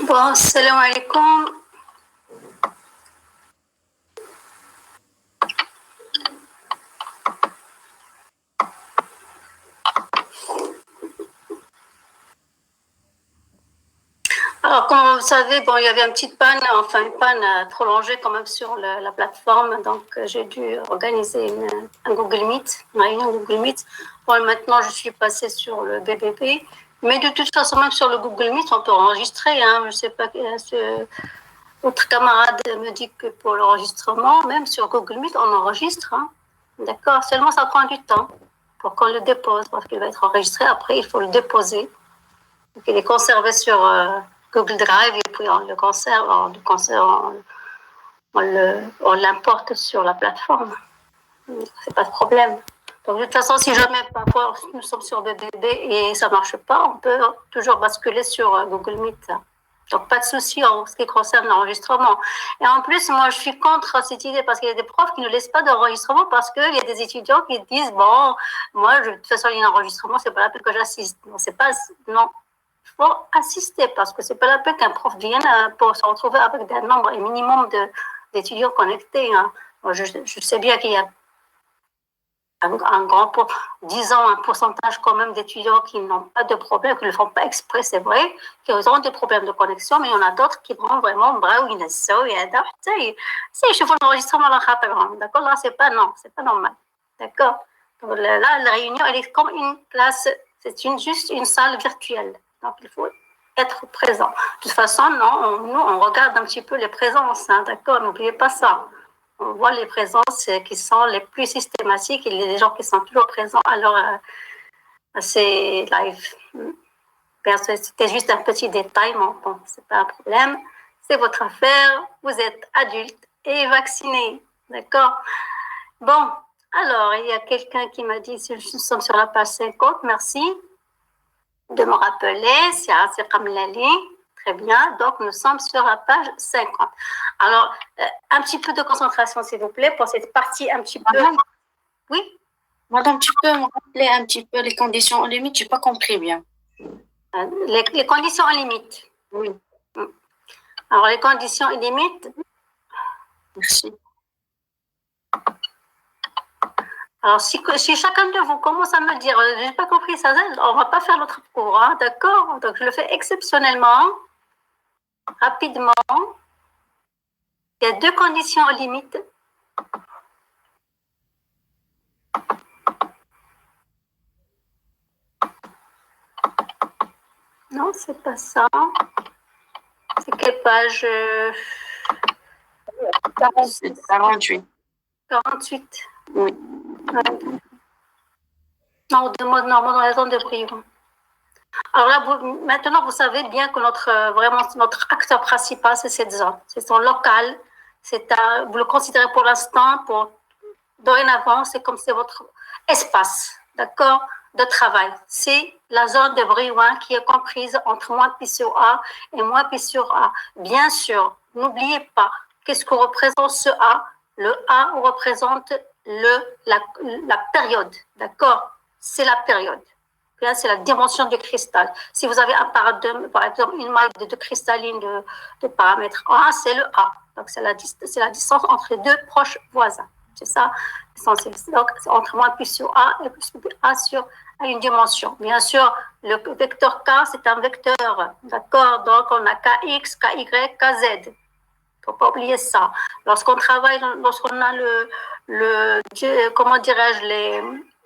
Bon, salam alaikum. Alors, comme vous savez, bon, il y avait une petite panne, enfin une panne prolongée quand même sur la plateforme, donc j'ai dû organiser un Google Meet, une réunion Google Meet. Bon, maintenant, je suis passée sur le BBP, mais de toute façon, même sur le Google Meet, on peut enregistrer. Hein, je sais pas, votre camarade me dit que pour l'enregistrement, même sur Google Meet, on enregistre. Hein, d'accord, seulement ça prend du temps pour qu'on le dépose, parce qu'il va être enregistré. Après, il faut le déposer. Donc, il est conservé sur Google Drive et puis on le conserve, on l'importe sur la plateforme. C'est pas de problème. Donc, de toute façon, si jamais parfois nous sommes sur BBB et ça marche pas, on peut toujours basculer sur Google Meet. Donc, pas de souci en ce qui concerne l'enregistrement. Et en plus, moi, je suis contre cette idée parce qu'il y a des profs qui ne laissent pas d'enregistrement parce qu'il y a des étudiants qui disent, bon, moi, de toute façon, il y a un enregistrement, c'est pas la peine que j'assiste. Non, c'est pas, non. Il faut assister parce que c'est pas la peine qu'un prof vienne pour se retrouver avec un nombre minimum d'étudiants connectés. Hein. Je sais bien qu'il y a un grand, disons un pourcentage quand même d'étudiants qui n'ont pas de problème, qui ne le font pas exprès, c'est vrai, qui ont des problèmes de connexion, mais il y en a d'autres qui vont vraiment je fais l'enregistrement d'accord, là c'est pas normal, d'accord. Donc là la réunion elle est comme une classe, c'est juste une salle virtuelle, donc il faut être présent. De toute façon, non, nous on regarde un petit peu les présences, hein, d'accord, n'oubliez pas ça. On voit les présences qui sont les plus systématiques et les gens qui sont toujours présents à ces lives. C'était juste un petit détail, mais bon, c'est pas un problème. C'est votre affaire, vous êtes adulte et vacciné, d'accord? Bon, alors, il y a quelqu'un qui m'a dit, nous sommes sur la page 50, merci de me rappeler, c'est comme Lali. Très bien, donc nous sommes sur la page 50. Alors, un petit peu de concentration, s'il vous plaît, pour cette partie un petit peu. Oui? Madame, tu peux me rappeler un petit peu les conditions en limite? Je n'ai pas compris bien. Les conditions en limite. Oui. Alors, les conditions en limite. Merci. Alors, si chacun de vous commence à me dire, je n'ai pas compris ça, on ne va pas faire l'autre cours, hein, d'accord? Donc, je le fais exceptionnellement, rapidement. Il y a 2 conditions en limite. Non, c'est pas ça. C'est quelle page? 48. 48. Oui. Non, dans la zone de prison. Alors là, maintenant, vous savez bien que notre acteur principal, c'est cette zone. C'est son local. Vous le considérez pour l'instant, dorénavant, c'est comme c'est votre espace, d'accord, de travail. C'est la zone de Brillouin qui est comprise entre moi Pi sur A et moi Pi sur A. Bien sûr, n'oubliez pas, qu'est-ce que représente ce A? Le A représente la période, d'accord? C'est la période. Là, c'est la dimension du cristal. Si vous avez un paradigme, par exemple, une maille de cristalline de paramètre A, c'est le A. Donc, c'est la distance entre les 2 proches voisins. C'est ça l'essentiel. Donc, entre moi Pi sur A et plus A sur une dimension. Bien sûr, le vecteur K, c'est un vecteur. D'accord? Donc, on a KX, KY, KZ. Il ne faut pas oublier ça. Lorsqu'on travaille, lorsqu'on a comment dirais-je,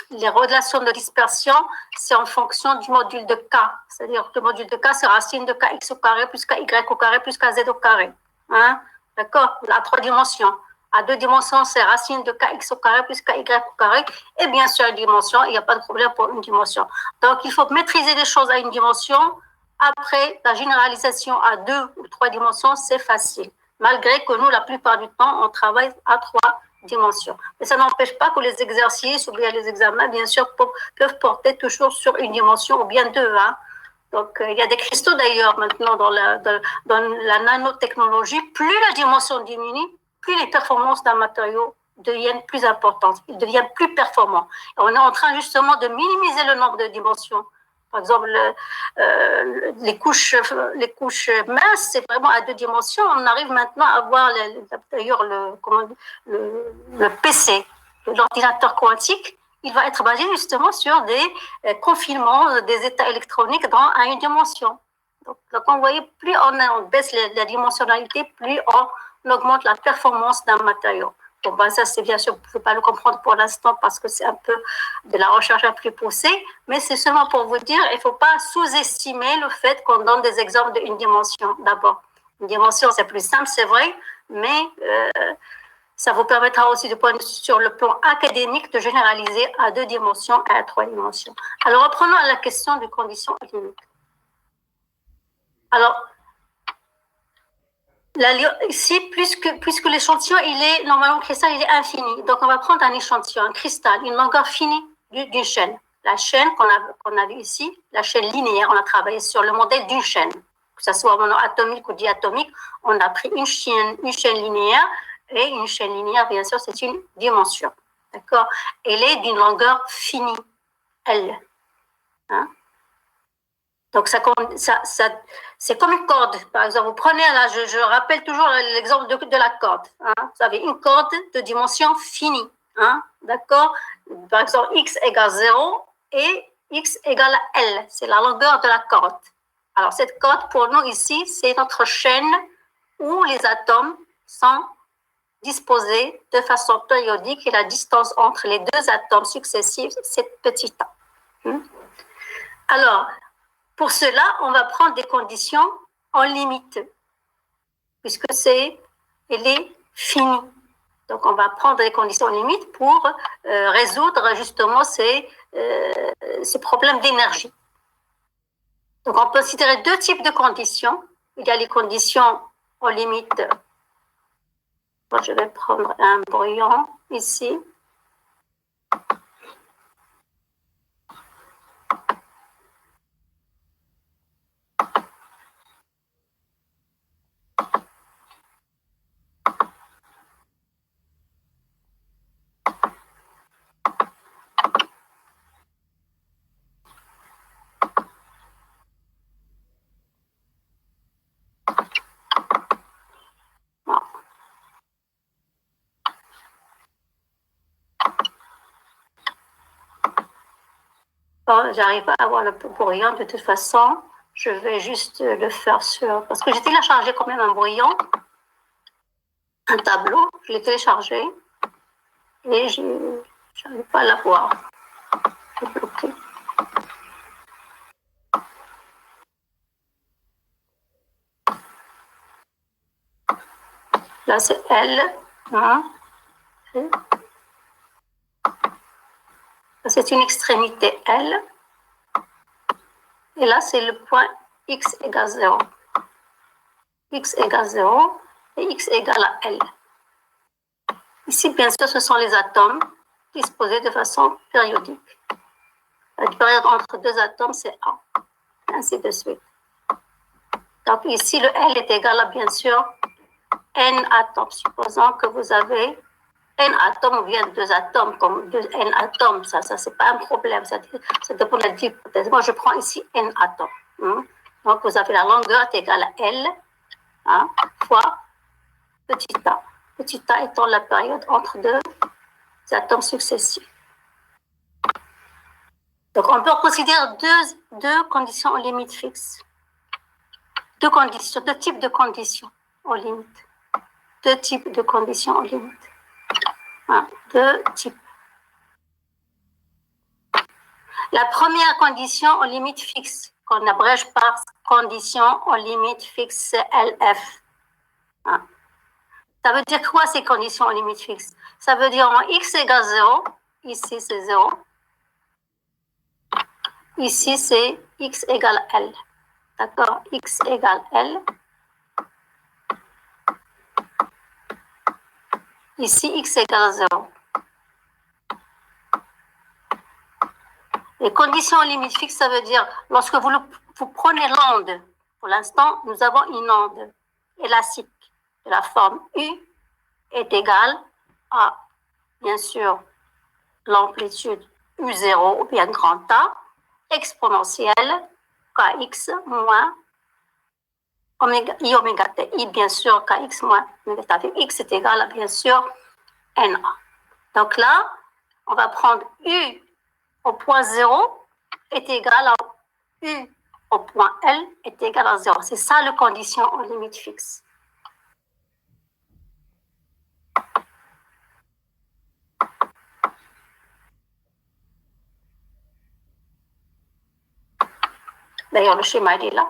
les relations de dispersion, c'est en fonction du module de K. C'est-à-dire que le module de K, c'est racine de Kx au carré plus Ky au carré plus Kz au carré. Hein? D'accord? À 3 dimensions. À 2 dimensions, c'est racine de Kx au carré plus Ky au carré. Et bien sûr, une dimension, il n'y a pas de problème pour une dimension. Donc, il faut maîtriser les choses à une dimension. Après, la généralisation à 2 ou 3 dimensions, c'est facile. Malgré que nous, la plupart du temps, on travaille à 3 dimensions. Mais ça n'empêche pas que les exercices ou bien les examens, bien sûr, peuvent porter toujours sur une dimension ou bien 2. Hein. Donc, il y a des cristaux d'ailleurs maintenant dans la nanotechnologie. Plus la dimension diminue, plus les performances d'un matériau deviennent plus importantes. Il devient plus performant. Et on est en train justement de minimiser le nombre de dimensions Par exemple, les couches minces, c'est vraiment à 2 dimensions. On arrive maintenant à voir d'ailleurs le PC, l'ordinateur quantique. Il va être basé justement sur des confinements des états électroniques à une dimension. Donc on voyait, plus on baisse la dimensionnalité, plus on augmente la performance d'un matériau. Bon, ben ça, c'est bien sûr, vous ne pouvez pas le comprendre pour l'instant parce que c'est un peu de la recherche un peu plus poussée, mais c'est seulement pour vous dire, il ne faut pas sous-estimer le fait qu'on donne des exemples d'une dimension d'abord. Une dimension, c'est plus simple, c'est vrai, mais ça vous permettra aussi, sur le plan académique, de généraliser à 2 dimensions et à 3 dimensions. Alors, reprenons à la question des conditions limites. Alors, ici, puisque l'échantillon, normalement, le cristal, il est infini. Donc, on va prendre un échantillon, un cristal, une longueur finie d'une chaîne. La chaîne qu'on a vue ici, la chaîne linéaire, on a travaillé sur le modèle d'une chaîne. Que ce soit atomique ou diatomique, on a pris une chaîne linéaire, et une chaîne linéaire, bien sûr, c'est une dimension. D'accord? Elle est d'une longueur finie, L. Hein? Donc, c'est comme une corde. Par exemple, vous prenez, là, je rappelle toujours l'exemple de la corde. Hein. Vous avez une corde de dimension finie. Hein. D'accord? Par exemple, x égale 0 et x égale L. C'est la longueur de la corde. Alors, cette corde, pour nous, ici, c'est notre chaîne où les atomes sont disposés de façon périodique et la distance entre les 2 atomes successifs, c'est petit a. Alors, pour cela, on va prendre des conditions en limite, puisque elle est finie. Donc, on va prendre des conditions en limite pour résoudre justement ces problèmes d'énergie. Donc, on peut considérer 2 types de conditions. Il y a les conditions en limite. Bon, je vais prendre un brouillon ici. Bon, j'arrive pas à avoir le brouillon, de toute façon, je vais juste le faire sur... Parce que j'ai téléchargé quand même un brouillon, un tableau, je l'ai téléchargé, et je n'arrive pas à l'avoir. Je suis bloquée. Là, c'est L. Hein. C'est une extrémité L. Et là, c'est le point x égale 0. X égale 0 et x égale à L. Ici, bien sûr, ce sont les atomes disposés de façon périodique. La période entre 2 atomes, c'est A. Ainsi de suite. Donc ici, le L est égal à, bien sûr, N atomes. Supposons que vous avez N atomes ou bien 2 atomes, comme N atomes, ça c'est pas un problème, ça dépend de l'hypothèse. Moi, je prends ici N atomes. Donc, vous avez la longueur est égale à L fois petit a. Petit a étant la période entre 2 atomes successifs. Donc, on peut considérer deux conditions en limite fixe. Deux types de conditions en limite. 2 types de conditions en limite. 2 types. La première condition en limite fixe, qu'on abrège par condition en limite fixe, c'est LF. Ça veut dire quoi ces conditions en limite fixe? Ça veut dire en x égale 0, ici c'est 0, ici c'est x égale L. D'accord? X égale L. Ici, x égale 0. Les conditions en limite fixe, ça veut dire, lorsque vous prenez l'onde, pour l'instant, nous avons une onde élastique de la forme U est égale à, bien sûr, l'amplitude U0 ou bien grand A, exponentielle kx moins i oméga t. I, bien sûr, kx moins oméga t. X est égal à, bien sûr, na. Donc là, on va prendre u au point 0 est égal à u au point L est égal à 0. C'est ça la condition en limite fixe. D'ailleurs, le schéma il est là.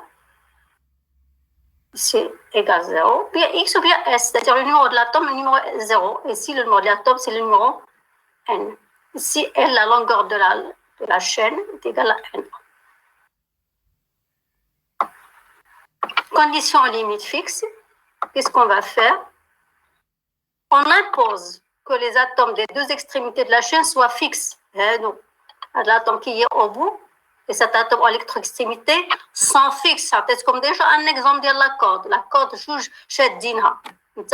Ici, égale 0. Bien X ou bien S, c'est-à-dire le numéro de l'atome, le numéro 0. Et ici, le numéro de l'atome, c'est le numéro N. Ici, L, la longueur de la chaîne, est égale à N. Condition en limite fixe, qu'est-ce qu'on va faire? On impose que les atomes des deux extrémités de la chaîne soient fixes. Donc, l'atome qui est au bout et cet atome à l'électroextrémité sont fixes. C'est comme déjà un exemple de la corde. La corde جوج شادينها. انت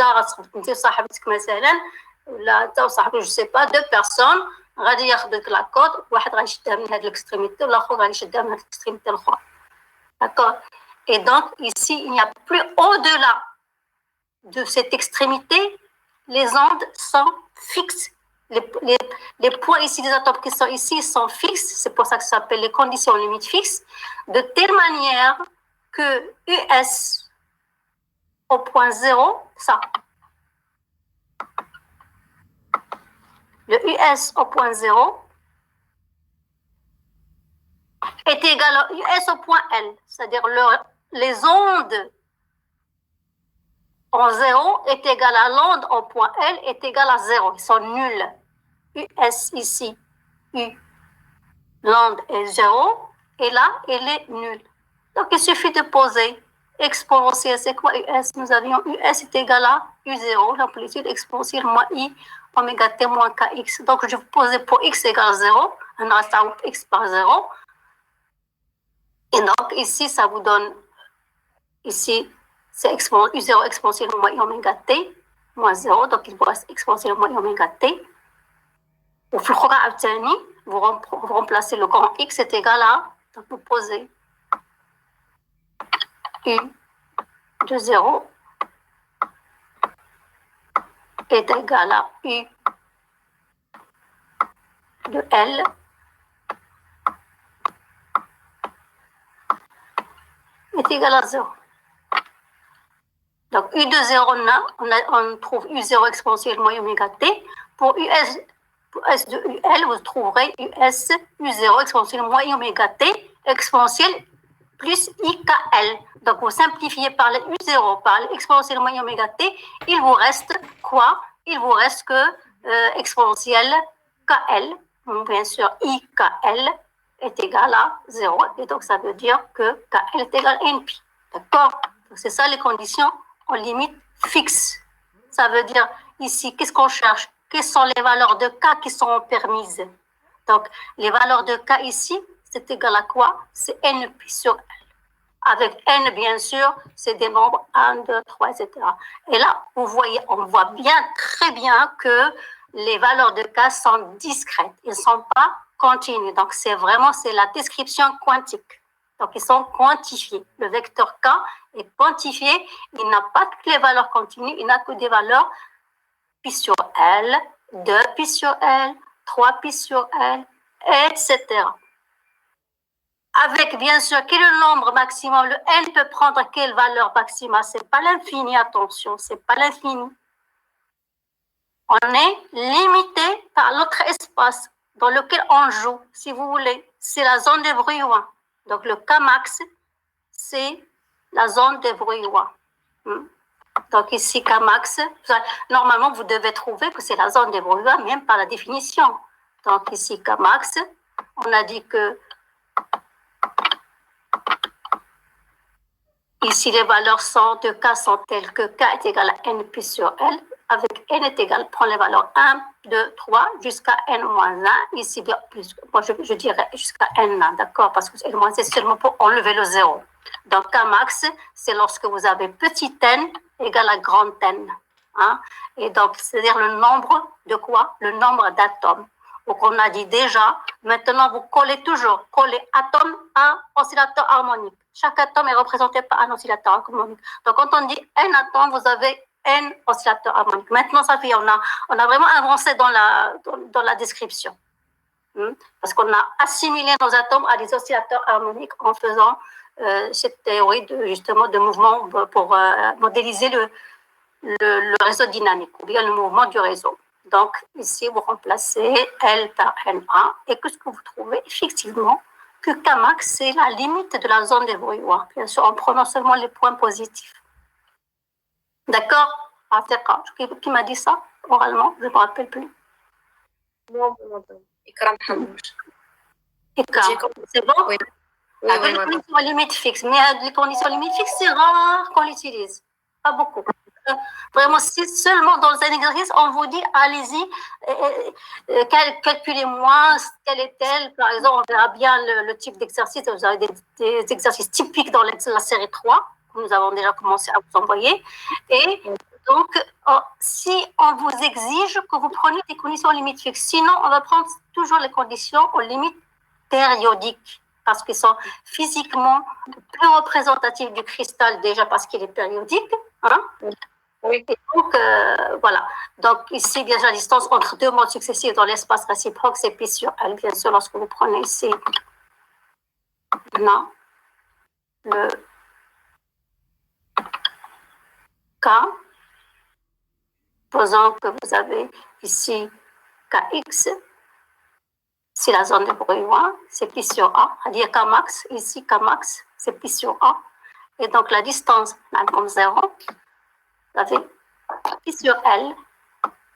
انت صاحبتك مثلا ولا انت وصاحبك je sais pas deux personnes غادي ياخذوا لا كود واحد غادي يشدها من هذه الاكستريميتي والاخر غادي يشدها من هذه الاكستريميتي الاخرى. D'accord. Et donc ici il n'y a plus au-delà de cette extrémité les ondes sont fixes. Les points ici des atomes qui sont ici sont fixes, c'est pour ça que ça s'appelle les conditions limites fixes, de telle manière que US au point 0, ça. Le US au point 0 est égal à US au point L, c'est-à-dire les ondes en 0 est égal à l'onde au point L est égal à 0. Ils sont nuls. US ici, U, l'onde est 0, et là, elle est nulle. Donc, il suffit de poser exponentielle. C'est quoi US? Nous avions US est égal à U0, l'amplitude exponentielle moins I, oméga T moins KX. Donc, je vais poser pour X égale 0, un reste à X par 0. Et donc, ici, ça vous donne, ici, c'est U0 exponentielle moins I oméga T moins 0. Donc, il vous reste exponentielle moins I oméga T. Au flux vous remplacez le grand X est égal à, donc vous posez U de 0 est égal à U de L est égal à 0. Donc U de 0, on trouve U0 exponentielle moins oméga T. Pour US de UL, vous trouverez US U0 exponentielle moins oméga T exponentielle plus IKL. Donc, vous simplifiez par le U0 par l'exponentielle moins oméga T, il vous reste quoi? Il vous reste que exponentielle KL. Donc, bien sûr, IKL est égal à 0. Et donc, ça veut dire que KL est égal à NP. D'accord? C'est ça les conditions en limite fixe. Ça veut dire, ici, qu'est-ce qu'on cherche? Quelles sont les valeurs de K qui sont permises? Donc, les valeurs de K ici, c'est égal à quoi? C'est NP sur L. Avec N, bien sûr, c'est des nombres 1, 2, 3, etc. Et là, vous voyez, on voit bien, très bien que les valeurs de K sont discrètes. Ils ne sont pas continues. Donc, c'est la description quantique. Donc, ils sont quantifiés. Le vecteur K est quantifié. Il n'a pas que les valeurs continues, il n'a que des valeurs pi sur L, 2 pi sur L, 3 pi sur L, etc. Avec, bien sûr, quel est le nombre maximum? Le N peut prendre quelle valeur maximale? Ce n'est pas l'infini, attention, ce n'est pas l'infini. On est limité par l'autre espace dans lequel on joue, si vous voulez. C'est la zone de Brillouin. Donc, le K max, c'est la zone de Brillouin. Donc, ici, K max, normalement, vous devez trouver que c'est la zone de Brillouin, même par la définition. Donc, ici, K max, on a dit que ici, les valeurs de K sont telles que K est égal à N pi sur L. Avec N est égal, prends les valeurs 1, 2, 3, jusqu'à N moins 1. Ici, bien plus, moi, je dirais jusqu'à N, d'accord? Parce que N moins 1, c'est seulement pour enlever le 0. Donc, K max, c'est lorsque vous avez petit n égal à grand N. Hein? Et donc, c'est-à-dire le nombre de quoi? Le nombre d'atomes. Donc, on a dit déjà, maintenant, vous collez toujours, collez atome à oscillateur harmonique. Chaque atome est représenté par un oscillateur harmonique. Donc, quand on dit n atome, vous avez n oscillateurs harmoniques. Maintenant, ça fait, on a vraiment avancé dans la description. Parce qu'on a assimilé nos atomes à des oscillateurs harmoniques en faisant cette théorie justement de mouvement pour modéliser le réseau dynamique ou bien le mouvement du réseau. Donc, ici, vous remplacez L par NA et qu'est-ce que vous trouvez? Effectivement, que Kmax, c'est la limite de la zone des bruits. Bien sûr, en prenant seulement les points positifs. D'accord? Qui m'a dit ça oralement? Je ne me rappelle plus. C'est bon? Oui. Avec les conditions limites fixes. Mais les conditions limites fixes, c'est rare qu'on l'utilise. Pas beaucoup. Vraiment, si seulement dans un exercice, on vous dit, allez-y, calculez-moi, quelle est-elle. Par exemple, on verra bien le type d'exercice. Vous avez des exercices typiques dans la série 3, que nous avons déjà commencé à vous envoyer. Et donc, si on vous exige que vous preniez des conditions limites fixes, sinon, on va prendre toujours les conditions aux limites périodiques, parce qu'ils sont physiquement plus représentatifs du cristal, déjà parce qu'il est périodique. Hein? Oui. Et donc, voilà. Donc, ici, déjà, la distance entre deux modes successifs dans l'espace réciproque, c'est pi sur L. Bien sûr, lorsque vous prenez ici, non, le K, posant que vous avez ici Kx, c'est la zone de bruit, c'est pi sur A. C'est-à-dire Kmax, ici Kmax, c'est pi sur A. Et donc, la distance, là, comme 0, vous avez pi sur L,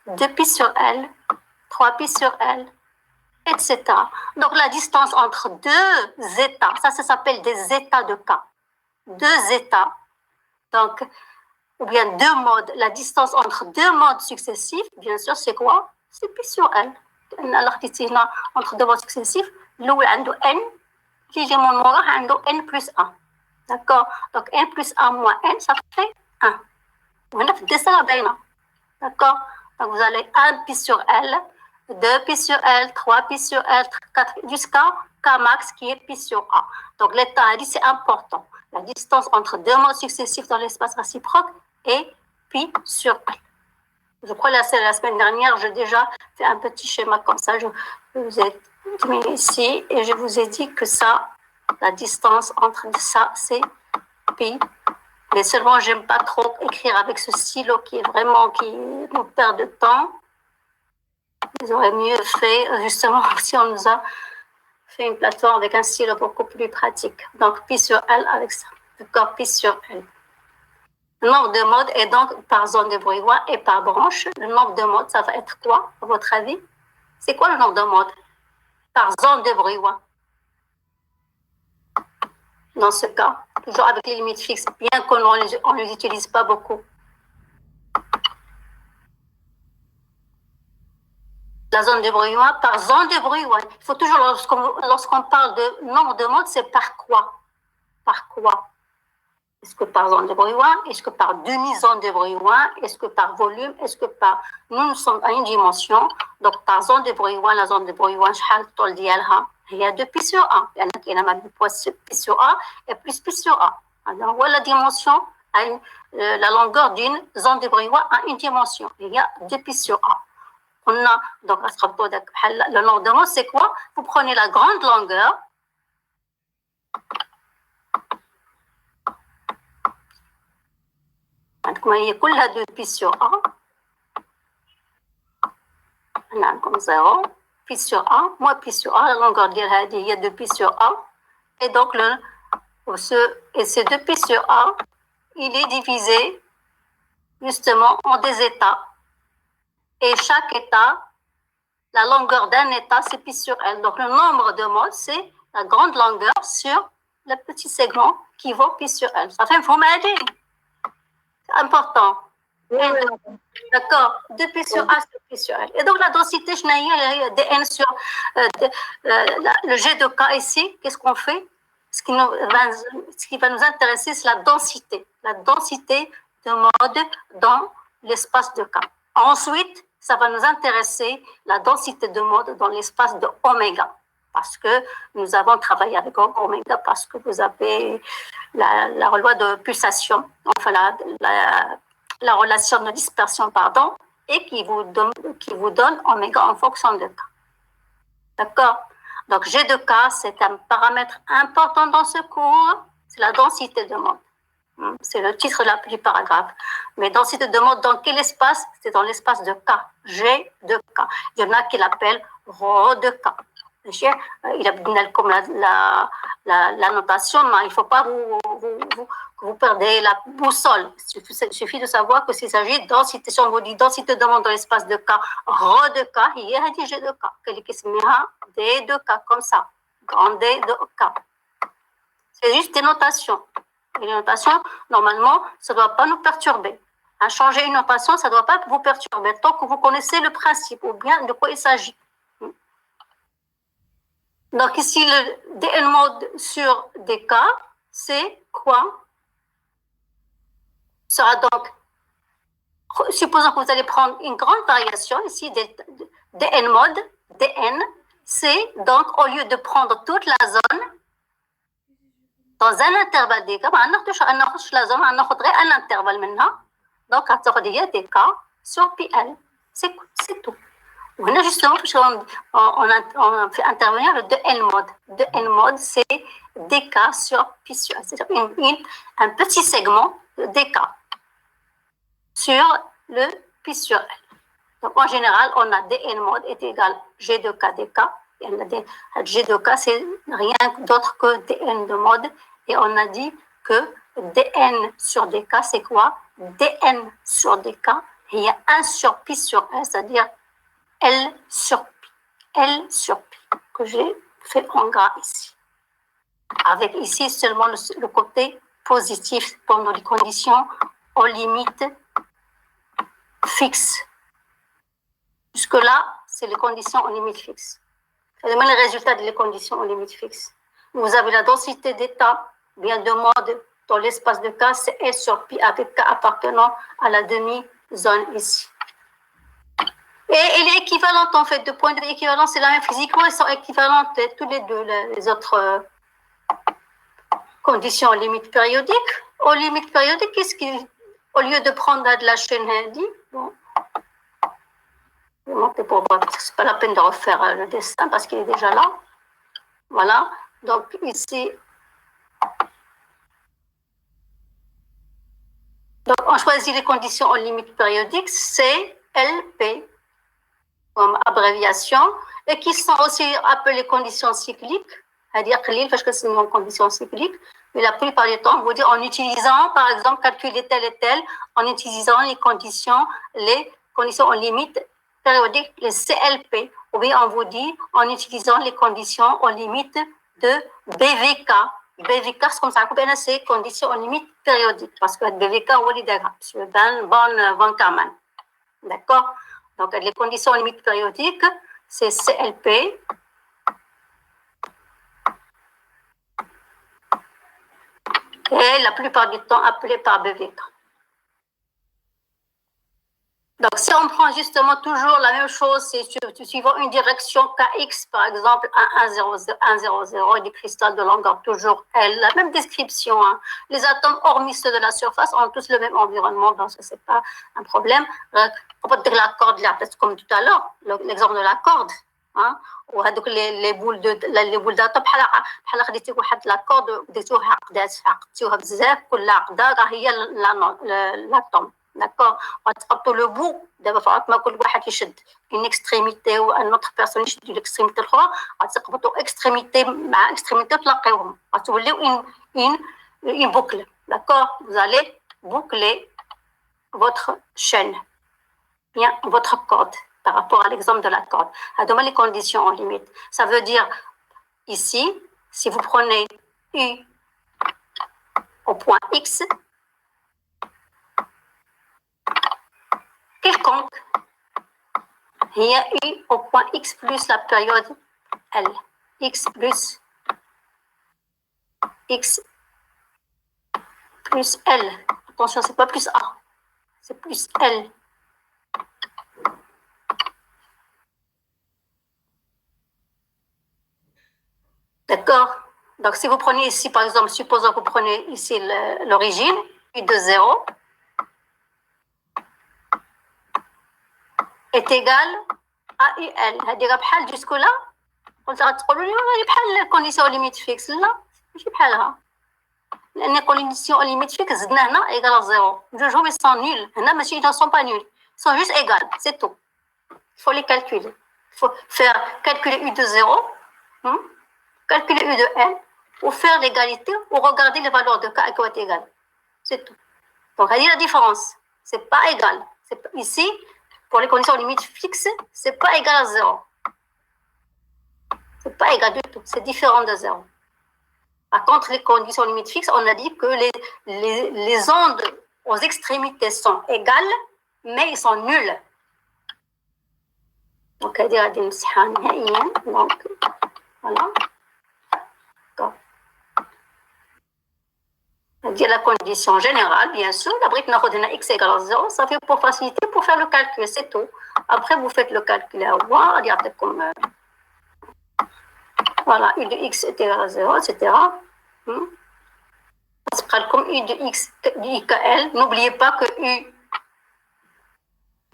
2 pi sur L, 3 pi sur L, etc. Donc, la distance entre deux états, ça s'appelle des états de K. Deux états, donc, ou bien deux modes. La distance entre deux modes successifs, bien sûr, c'est quoi? C'est pi sur L. Alors, ici, entre deux modes successifs, l'eau est n, l'élément noir est n plus 1. D'accord? Donc, n plus 1 moins n, ça fait 1. Vous faites ça bien. D'accord? Donc, vous allez 1 pi sur L, 2 pi sur L, 3 pi sur L, 4 jusqu'à Kmax qui est pi sur A. Donc, l'état dit c'est important. La distance entre deux modes successifs dans l'espace réciproque est pi sur L. Je crois que la semaine dernière, j'ai déjà fait un petit schéma comme ça. Je vous ai mis ici et je vous ai dit que ça, la distance entre ça, c'est pi. Mais seulement, j'aime pas trop écrire avec ce stylo qui nous perd de temps. Ils auraient mieux fait, justement, si on nous a fait une plateforme avec un stylo beaucoup plus pratique. Donc, pi sur L avec ça. D'accord, pi sur L. Le nombre de modes est donc par zone de bruit et par branche. Le nombre de modes, ça va être quoi, à votre avis? C'est quoi le nombre de modes par zone de bruit? Dans ce cas, toujours avec les limites fixes, bien qu'on ne les utilise pas beaucoup. La zone de bruit par zone de bruit. Il faut toujours, lorsqu'on parle de nombre de modes, c'est par quoi? Par quoi? Est-ce que par zone de bruit? Est-ce que par demi-zone de bruit? Est-ce que par volume? Est-ce que par... Nous sommes à une dimension. Donc, par zone de bruit, la zone de bruit, il y a 2 pi sur A. Il y en a même pi sur A et plus pi sur A. Alors, voilà la dimension, la longueur d'une zone de bruit à une dimension. Il y a 2 pi sur A. On a, donc, le nombre de modes, c'est quoi? Vous prenez la grande longueur. هي كلها 2 pi sur A. هنا عندكم 0 pi sur A moins pi sur A. La longueur ديال هذه هي 2 pi sur A. Et donc, ce 2 pi sur A, il est divisé justement en des états. Et chaque état, la longueur d'un état, c'est pi sur L. Donc, le nombre de modes, c'est la grande longueur sur le petit segment qui vaut pi sur L. Ça fait un format important. D'accord. 2 pi sur A sur pi sur L. Et donc, la densité, dn sur le G de K ici, qu'est-ce qu'on fait? Ce qui va nous intéresser, c'est la densité. La densité de mode dans l'espace de K. Ensuite, ça va nous intéresser la densité de mode dans l'espace de oméga. Parce que nous avons travaillé avec oméga, parce que vous avez la loi de pulsation, enfin la relation de dispersion, pardon, et qui vous donne oméga en fonction de K. D'accord? Donc G de K, c'est un paramètre important dans ce cours, c'est la densité de mode. C'est le titre du paragraphe. Mais densité de mode dans quel espace? C'est dans l'espace de K, G de K. Il y en a qui l'appellent ρ de K. Il a comme la notation, mais il ne faut pas que vous perdez la boussole. Il suffit de savoir que s'il s'agit de densité, si on vous dit densité de monde dans l'espace de K, ρ de K, il y a G de K. D de K, comme ça. Grand D de K. C'est juste des notations. Et les notations, normalement, ça ne doit pas nous perturber. Changer une notation, ça ne doit pas vous perturber tant que vous connaissez le principe ou bien de quoi il s'agit. Donc ici, le dn mode sur dk, c'est quoi? Sera donc, supposons que vous allez prendre une grande variation ici, dn mode, dn, c'est donc au lieu de prendre toute la zone, dans un intervalle dk, on aurait un intervalle maintenant, donc on a dk sur pl, c'est tout. Voilà justement, on fait intervenir le 2N mode. 2N mode, c'est dk sur pi sur L, c'est-à-dire un petit segment de dk sur le pi sur L. Donc en général, on a dn mode est égal g de k dk. Et on a g de k, c'est rien d'autre que dn de mode. Et on a dit que dn sur dk, c'est quoi? Dn sur dk, il y a 1 sur pi sur L, c'est-à-dire L sur pi, que j'ai fait en gras ici. Avec ici seulement le côté positif pendant les conditions aux limites fixes. Jusque-là, c'est les conditions aux limites fixes. C'est le résultat des conditions aux limites fixes. Vous avez la densité d'état, bien de mode, dans l'espace de K, c'est L sur pi avec K appartenant à la demi-zone ici. Et elle est équivalente, en fait, de point de vue équivalent, c'est la même physiquement, elles sont équivalentes, tous les deux, les autres conditions aux limites périodiques. Aux limites périodiques, au lieu de prendre de la chaîne Handy, bon, je vais monter pour voir, parce que ce n'est pas la peine de refaire le dessin, parce qu'il est déjà là. Voilà, donc ici, donc on choisit les conditions aux limites périodiques, C, L, P, comme abréviation, et qui sont aussi appelées conditions cycliques, c'est-à-dire parce que c'est une condition cyclique, mais la plupart du temps, on vous dit en utilisant, par exemple, calculer tel et tel, en utilisant les conditions en limite périodiques, les CLP, ou bien on vous dit en utilisant les conditions en limite de BVK. BVK, c'est comme ça, c'est conditions en limite périodiques, parce que BVK, on va dire, c'est bon Kaman. D'accord? Donc, les conditions limites périodiques, c'est CLP. Et la plupart du temps appelé par BVK. Donc, si on prend justement toujours la même chose, c'est suivant une direction KX, par exemple, 1,0,0 et des cristals de longueur toujours L, la même description. Hein. Les atomes, hormis ceux de la surface, ont tous le même environnement, donc ce n'est pas un problème. On peut dire la corde, là, comme tout à l'heure, l'exemple de la corde. Hein. وهذوك les boules d'atomes بحال خديتي واحد لاكورد وديتوها عقدتوها بزاف كل عقده راه هي لاتوم داكور وتحطوا لو بو دابا فقط ما كل واحد يشد une extrémité وان autre personne يشد الاكستريميتي الاخرى غتقبطوا اكستريميتي مع اكستريميتي وتلاقيوهم غتوليو une boucle d'accord vous allez boucler votre chaîne bien votre corde par rapport à l'exemple de la corde. Demain, les conditions en limite. Ça veut dire, ici, si vous prenez U au point X, quelconque, il y a U au point X plus la période L. X plus L. Attention, c'est pas plus A, c'est plus L. D'accord? Donc, si vous prenez ici, par exemple, supposons que vous prenez ici l'origine, U de 0 est égal à UL. هذه بحال jusque-là قلت غتقولوا لي راه بحال الكونديسيون ليميت فيكس. لا ماشي بحالها، لأن الكونديسيون ليميت فيكس زدنا هنا égal à 0. جوجهم ils sont nuls. هنا ماشي ils ne sont pas nuls. Ils sont juste égales, c'est tout. Il faut les calculer. Il faut faire calculer U de 0, calculer U de N, ou faire l'égalité, ou regarder les valeurs de K à quoi est égal. C'est tout. Donc, elle dit la différence. C'est pas égal. Ici, pour les conditions limites fixes, c'est pas égal à 0. C'est pas égal du tout. C'est différent de 0. Par contre, les conditions limites fixes, on a dit que les ondes aux extrémités sont égales, mais ils sont nuls. Donc, elle dit à donc, voilà. Dire la condition générale, bien sûr, la brique n'a x égale à 0, ça fait pour faciliter, pour faire le calcul, c'est tout. Après, vous faites le calcul à voir, regardez comme, voilà, U de x est égal à 0, etc. Ça sera comme U de x, du IKL. N'oubliez pas que U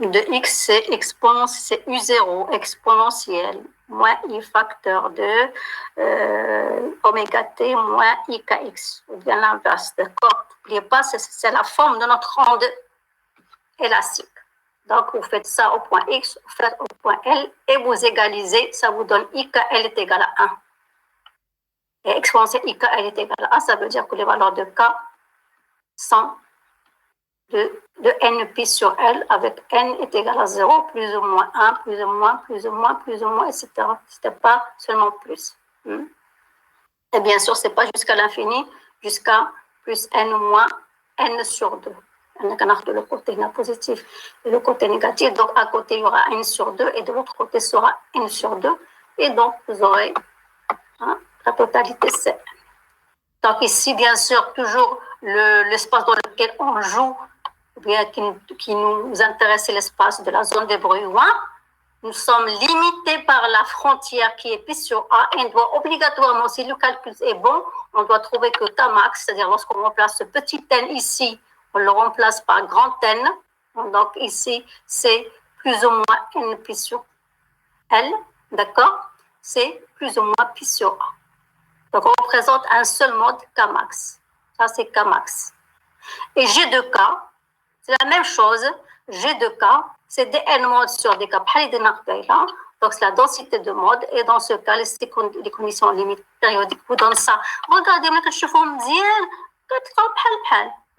de x, c'est U0, exponentielle, moins I facteur de oméga t moins IKX, ou bien l'inverse, d'accord? N'oubliez pas, c'est la forme de notre onde élastique. Donc, vous faites ça au point X, vous faites au point L, et vous égalisez, ça vous donne IKL est égal à 1. Et exponentielle IKL est égal à 1, ça veut dire que les valeurs de K sont de n pi sur L, avec n est égal à 0, plus ou moins 1, plus ou moins, plus ou moins, plus ou moins, etc. C'était pas seulement plus. Et bien sûr, c'est pas jusqu'à l'infini, jusqu'à plus n moins n sur 2. On a le côté positif et le côté négatif. Donc, à côté, il y aura n sur 2 et de l'autre côté sera n sur 2. Et donc, vous aurez la totalité, c'est. Donc, ici, bien sûr, toujours l'espace dans lequel on joue, bien qui nous intéresse, c'est l'espace de la zone de brouillard. Nous sommes limités par la frontière qui est P sur A et on doit obligatoirement, si le calcul est bon, on doit trouver que K max, c'est-à-dire lorsqu'on remplace ce petit n ici, on le remplace par grand N. Donc ici, c'est plus ou moins n pi sur L, d'accord? C'est plus ou moins pi sur A. Donc on représente un seul mode K max. Ça, c'est K max. Et G de K, c'est la même chose. G de K, c'est dn mode sur dk. Donc, c'est la densité de mode. Et dans ce cas, les conditions limites périodiques vous donnent ça. Regardez,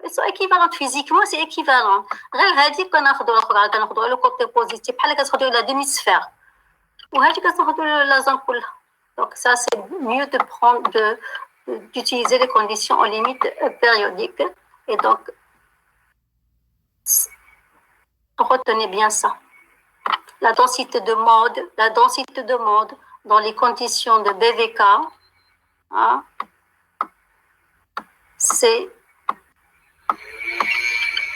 c'est équivalent physiquement, c'est équivalent. Le côté positif, la demi-sphère. Donc, ça, c'est mieux de d'utiliser les conditions limites périodiques. Et donc, retenez bien ça. La densité de mode dans les conditions de BVK, c'est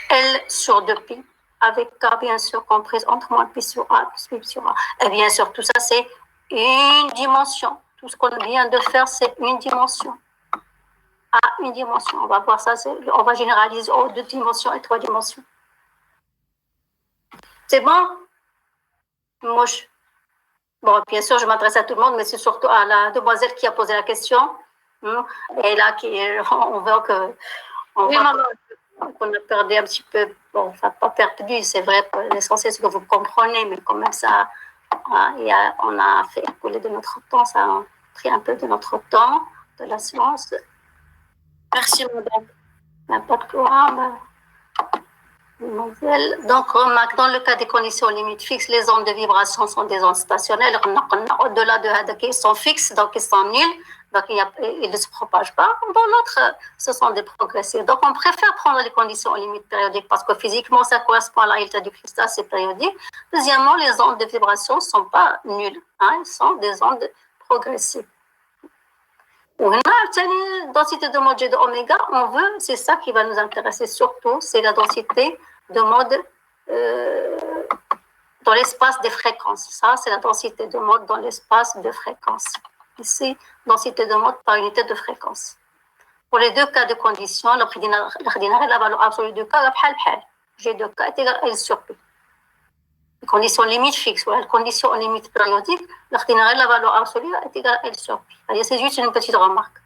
L sur 2pi, avec K bien sûr comprise entre moins pi sur A plus pi sur A. Et bien sûr, tout ça c'est une dimension. Tout ce qu'on vient de faire, c'est une dimension. Une dimension. On va voir ça, on va généraliser aux 2 dimensions et 3 dimensions. C'est bon? Moche. Bon, bien sûr, je m'adresse à tout le monde, mais c'est surtout à la demoiselle qui a posé la question. Et là, on voit qu'on a perdu un petit peu. Bon, enfin, pas perdu, c'est vrai, l'essentiel, c'est que vous comprenez, mais quand même, ça, on a fait écouler de notre temps, ça a pris un peu de notre temps, de la séance. Merci, madame. N'importe quoi. Donc, remarque, dans le cas des conditions limites fixes, les ondes de vibration sont des ondes stationnaires. Au-delà de Hadaki, ils sont fixes, donc ils sont nuls, donc ils ne se propagent pas. Dans l'autre, ce sont des progressifs. Donc, on préfère prendre les conditions limites périodiques parce que physiquement, ça correspond à la réalité du cristal, c'est périodique. Deuxièmement, les ondes de vibration ne sont pas nulles, elles sont des ondes progressives. La densité de mode G de oméga, on veut, c'est ça qui va nous intéresser surtout, c'est la densité de mode dans l'espace des fréquences. Ça, c'est la densité de mode dans l'espace de fréquences. Ici, densité de mode par unité de fréquence. Pour les deux cas de condition, la valeur absolue de K est G de K est égal à L sur P. La condition limite fixe ou la condition limite périodique, la valeur absolue est égale à L sur P. C'est juste une petite remarque.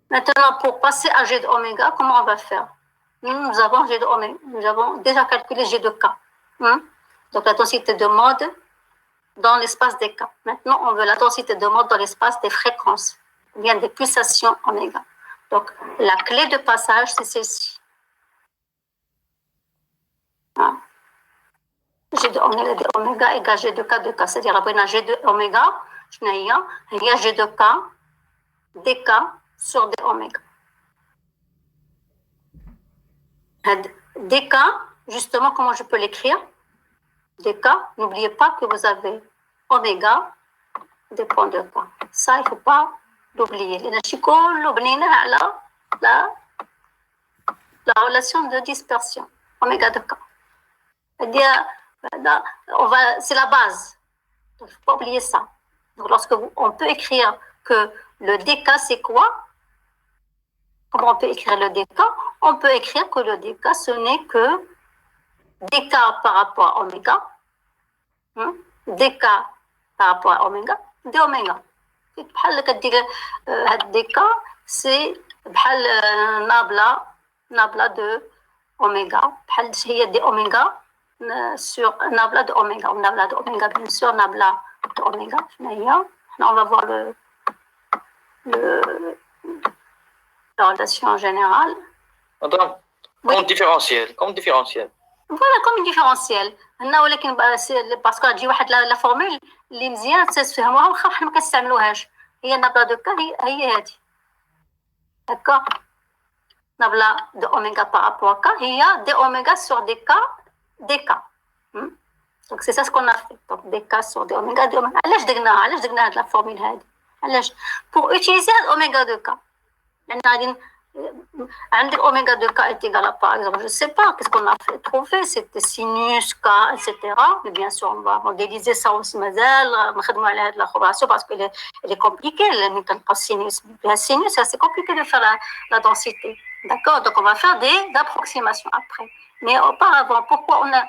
Maintenant, pour passer à G de oméga, comment on va faire? Nous avons G de oméga, nous avons déjà calculé G de K. Donc la densité de mode dans l'espace des K. Maintenant, on veut la densité de mode dans l'espace des fréquences, ou bien des pulsations oméga. Donc, la clé de passage, c'est celle-ci. G de oméga égale G de K de K. C'est-à-dire, après, G de oméga, il y a G de K, dk sur d oméga. dk, justement, comment je peux l'écrire? dk, n'oubliez pas que vous avez oméga dépend de K. Ça, il ne faut pas l'oublier. La relation de dispersion, oméga de K. C'est-à-dire, c'est la base. Il ne faut pas oublier ça. Donc, on peut écrire que le dk, c'est quoi? Comment on peut écrire le dk? On peut écrire que le dk, ce n'est que dk par rapport à oméga, dk par rapport à oméga, d oméga. dk, c'est nabla de oméga, هي d oméga sur nabla de oméga, nabla de oméga bien sûr, nabla de oméga. On va voir la relation générale. Attends, comme différentiel. Voilà, comme une différentiel. parce que la formule اللي مزيان تفهموها واخا حنا ما كنستعملوهاش هي نابلا دو كا هي هذه. D'accord. نابلا دو اوميغا par rapport à k هي d oméga sur dk dk. Donc c'est ça ce qu'on a fait. Donc dk sur d oméga d oméga. علاش درنا هاد لا فورمول هذه؟ علاش؟ pour utiliser oméga de k. لان غادي عندك oméga de k est égal à, par exemple, je ne sais pas, qu'est-ce qu'on a trouvé, c'était sinus, k, etc. Mais bien sûr, on va modéliser ça aussi, parce qu'elle est compliquée, sinus, c'est compliqué de faire la densité. D'accord? Donc, on va faire des approximations après. Mais auparavant, pourquoi on a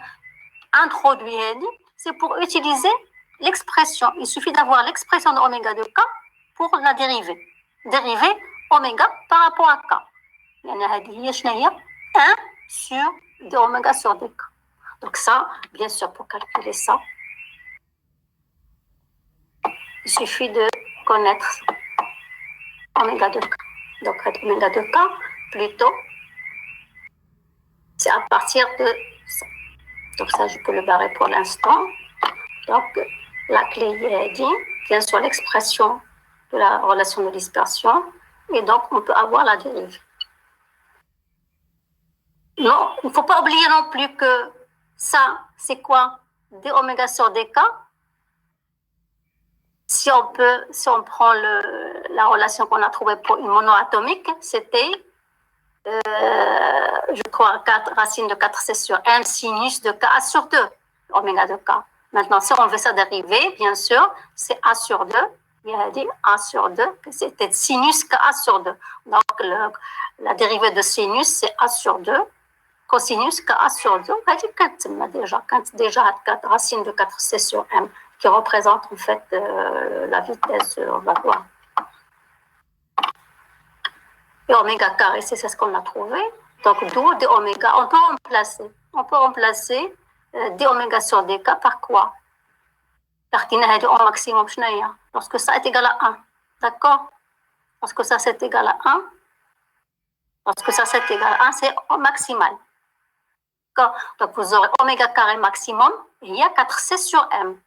introduit N? C'est pour utiliser l'expression. Il suffit d'avoir l'expression de oméga de k pour la dériver. Dériver oméga par rapport à k. يعني هذه هي شنو هي 1 sur d oméga sur dk. Donc ça, bien sûr, pour calculer ça, il suffit de connaître oméga de k. Donc oméga de k, plutôt, c'est à partir de ça. Donc ça, je peux le barrer pour l'instant. Donc la clé est dit, bien sûr, l'expression de la relation de dispersion, et donc on peut avoir la dérive. Non, il ne faut pas oublier non plus que ça, c'est quoi? D oméga sur dk. Si on prend la relation qu'on a trouvée pour une monoatomique, c'était, je crois, 4 racine de 4c sur m sinus de k a sur 2, oméga de k. Maintenant, si on veut ça dériver, bien sûr, c'est a sur 2. Il a dit a sur 2, c'était sinus k a sur 2. Donc, la dérivée de sinus, c'est a sur 2. Cosinus k a sur 2, déjà 4 racines de 4c sur m, qui représente en fait la vitesse, on va voir. Et oméga carré, c'est ce qu'on a trouvé. Donc, d'où d oméga, on peut remplacer d oméga sur dk par quoi? Au maximum, lorsque ça est égal à 1. D'accord? Lorsque ça c'est égal à 1, c'est au maximal. Donc, vous aurez oméga carré maximum, et il y a 4c sur m.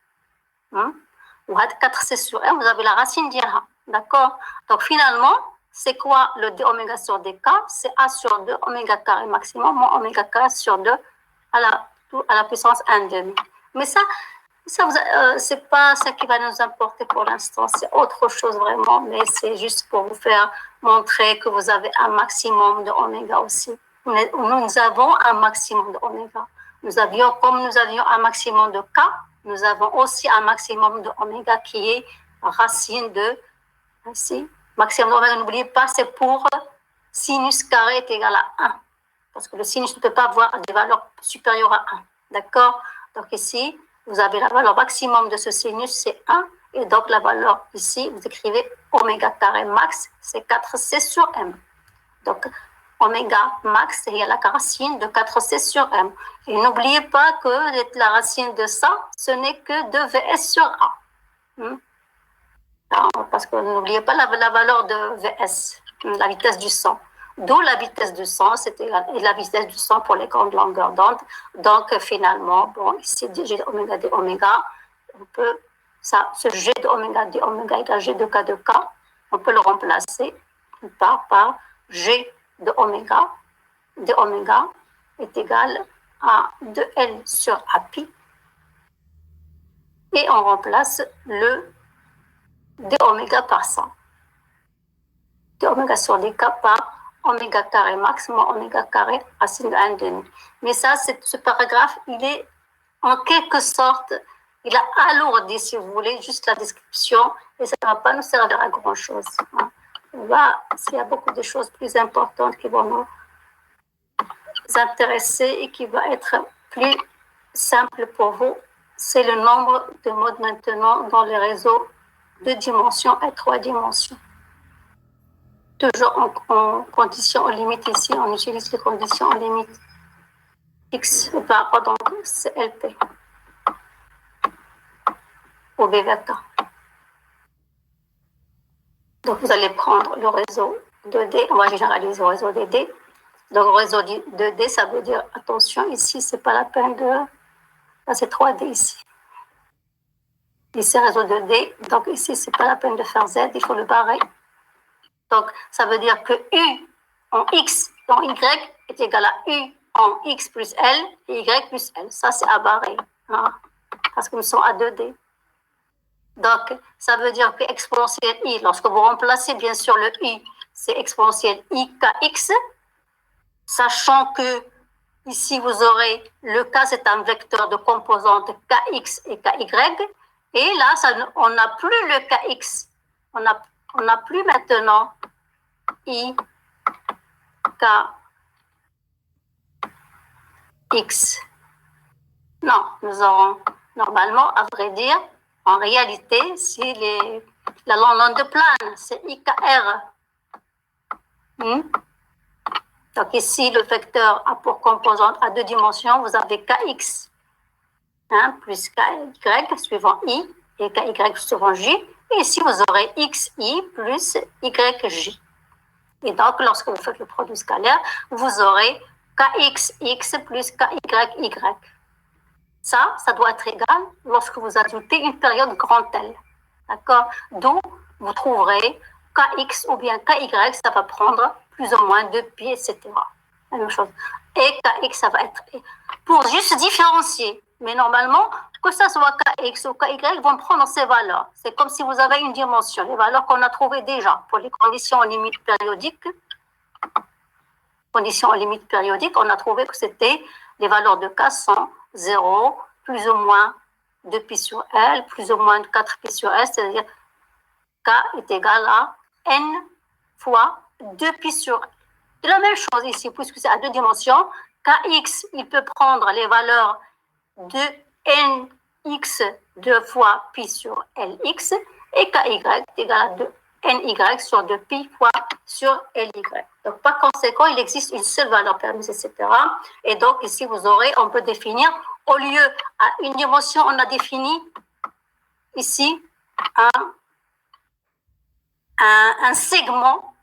Vous avez 4c sur m, vous avez la racine d'IRA. D'accord? Donc, finalement, c'est quoi le d oméga sur dk? C'est a sur 2 oméga carré maximum, moins oméga carré sur 2 à la puissance 1/2. Mais ça c'est pas ça qui va nous importer pour l'instant, c'est autre chose vraiment, mais c'est juste pour vous faire montrer que vous avez un maximum de oméga aussi. Nous avons un maximum de oméga. Comme nous avions un maximum de k, nous avons aussi un maximum de oméga qui est racine de Ainsi, maximum d'oméga, n'oubliez pas, c'est pour sinus carré est égal à 1. Parce que le sinus ne peut pas avoir des valeurs supérieures à 1. D'accord? Donc ici, vous avez la valeur maximum de ce sinus, c'est 1. Et donc la valeur ici, vous écrivez oméga carré max, c'est 4c sur m. Donc oméga max, c'est la racine de 4c sur m. Et n'oubliez pas que la racine de ça, ce n'est que 2vs sur a. Parce que n'oubliez pas la valeur de vs, la vitesse du sang. D'où la vitesse du sang, c'était la vitesse du sang pour les grandes longueurs d'onde. Donc finalement, bon, ici, g de oméga d oméga, on peut, ça, ce g de oméga d oméga égale g de k de k, on peut le remplacer par g de oméga d oméga est égal à 2L sur a pi. Et on remplace le d oméga par 100. D oméga sur dk par oméga carré max moins oméga carré racine de 1 demi. Mais ça, ce paragraphe, il est en quelque sorte, il a alourdi, si vous voulez, juste la description, et ça ne va pas nous servir à grand-chose. S'il y a beaucoup de choses plus importantes qui vont nous intéresser et qui vont être plus simples pour vous, c'est le nombre de modes maintenant dans les réseaux 2 dimensions et 3 dimensions. Toujours en conditions limites ici, on utilise les conditions limites X, pardon, CLP ou BVK. Donc vous allez prendre le réseau 2D, on va généraliser le réseau 2D. Donc le réseau 2D, ça veut dire, attention, ici, c'est pas la peine de... Là, c'est 3D ici. Ici, réseau 2D, donc ici, c'est pas la peine de faire Z, il faut le barrer. Donc, ça veut dire que U en X en Y est égal à U en X plus L et Y plus L. Ça, c'est à barrer, parce que nous sommes à 2D. Donc, ça veut dire que exponentielle I, lorsque vous remplacez bien sûr le I, c'est exponentielle I kx, sachant que ici, vous aurez le K, c'est un vecteur de composantes kx et ky. Et là, on n'a plus le kx. On n'a plus maintenant I, K, X. Non, nous aurons normalement, à vrai dire, en réalité, si la longueur de plane, c'est IKR. Donc ici, le vecteur a pour composante à 2 dimensions, vous avez KX plus KY suivant I et KY suivant J. Et ici, vous aurez XI plus YJ. Et donc, lorsque vous faites le produit scalaire, vous aurez KXX plus KYY. Ça doit être égal lorsque vous ajoutez une période grand L. D'accord? D'où vous trouverez KX ou bien KY, ça va prendre plus ou moins 2 pi, etc. La même chose. Et KX, ça va être... Pour juste différencier. Mais normalement, que ça soit KX ou KY, vont prendre ces valeurs. C'est comme si vous avez une dimension, les valeurs qu'on a trouvées déjà pour les conditions limites périodiques. Conditions limites périodiques, on a trouvé que c'était les valeurs de K sont 0, plus ou moins 2 pi sur L, plus ou moins 4 pi sur S, c'est-à-dire K est égal à N fois 2 pi sur L. C'est la même chose ici, puisque c'est à 2 dimensions. Kx, il peut prendre les valeurs de Nx 2 fois pi sur Lx, et Ky est égal à 2 Ny sur 2 pi fois sur Ly. Donc, par conséquent, il existe une seule valeur permise, etc. Et donc, ici, on peut définir, au lieu à une dimension, on a défini ici un segment,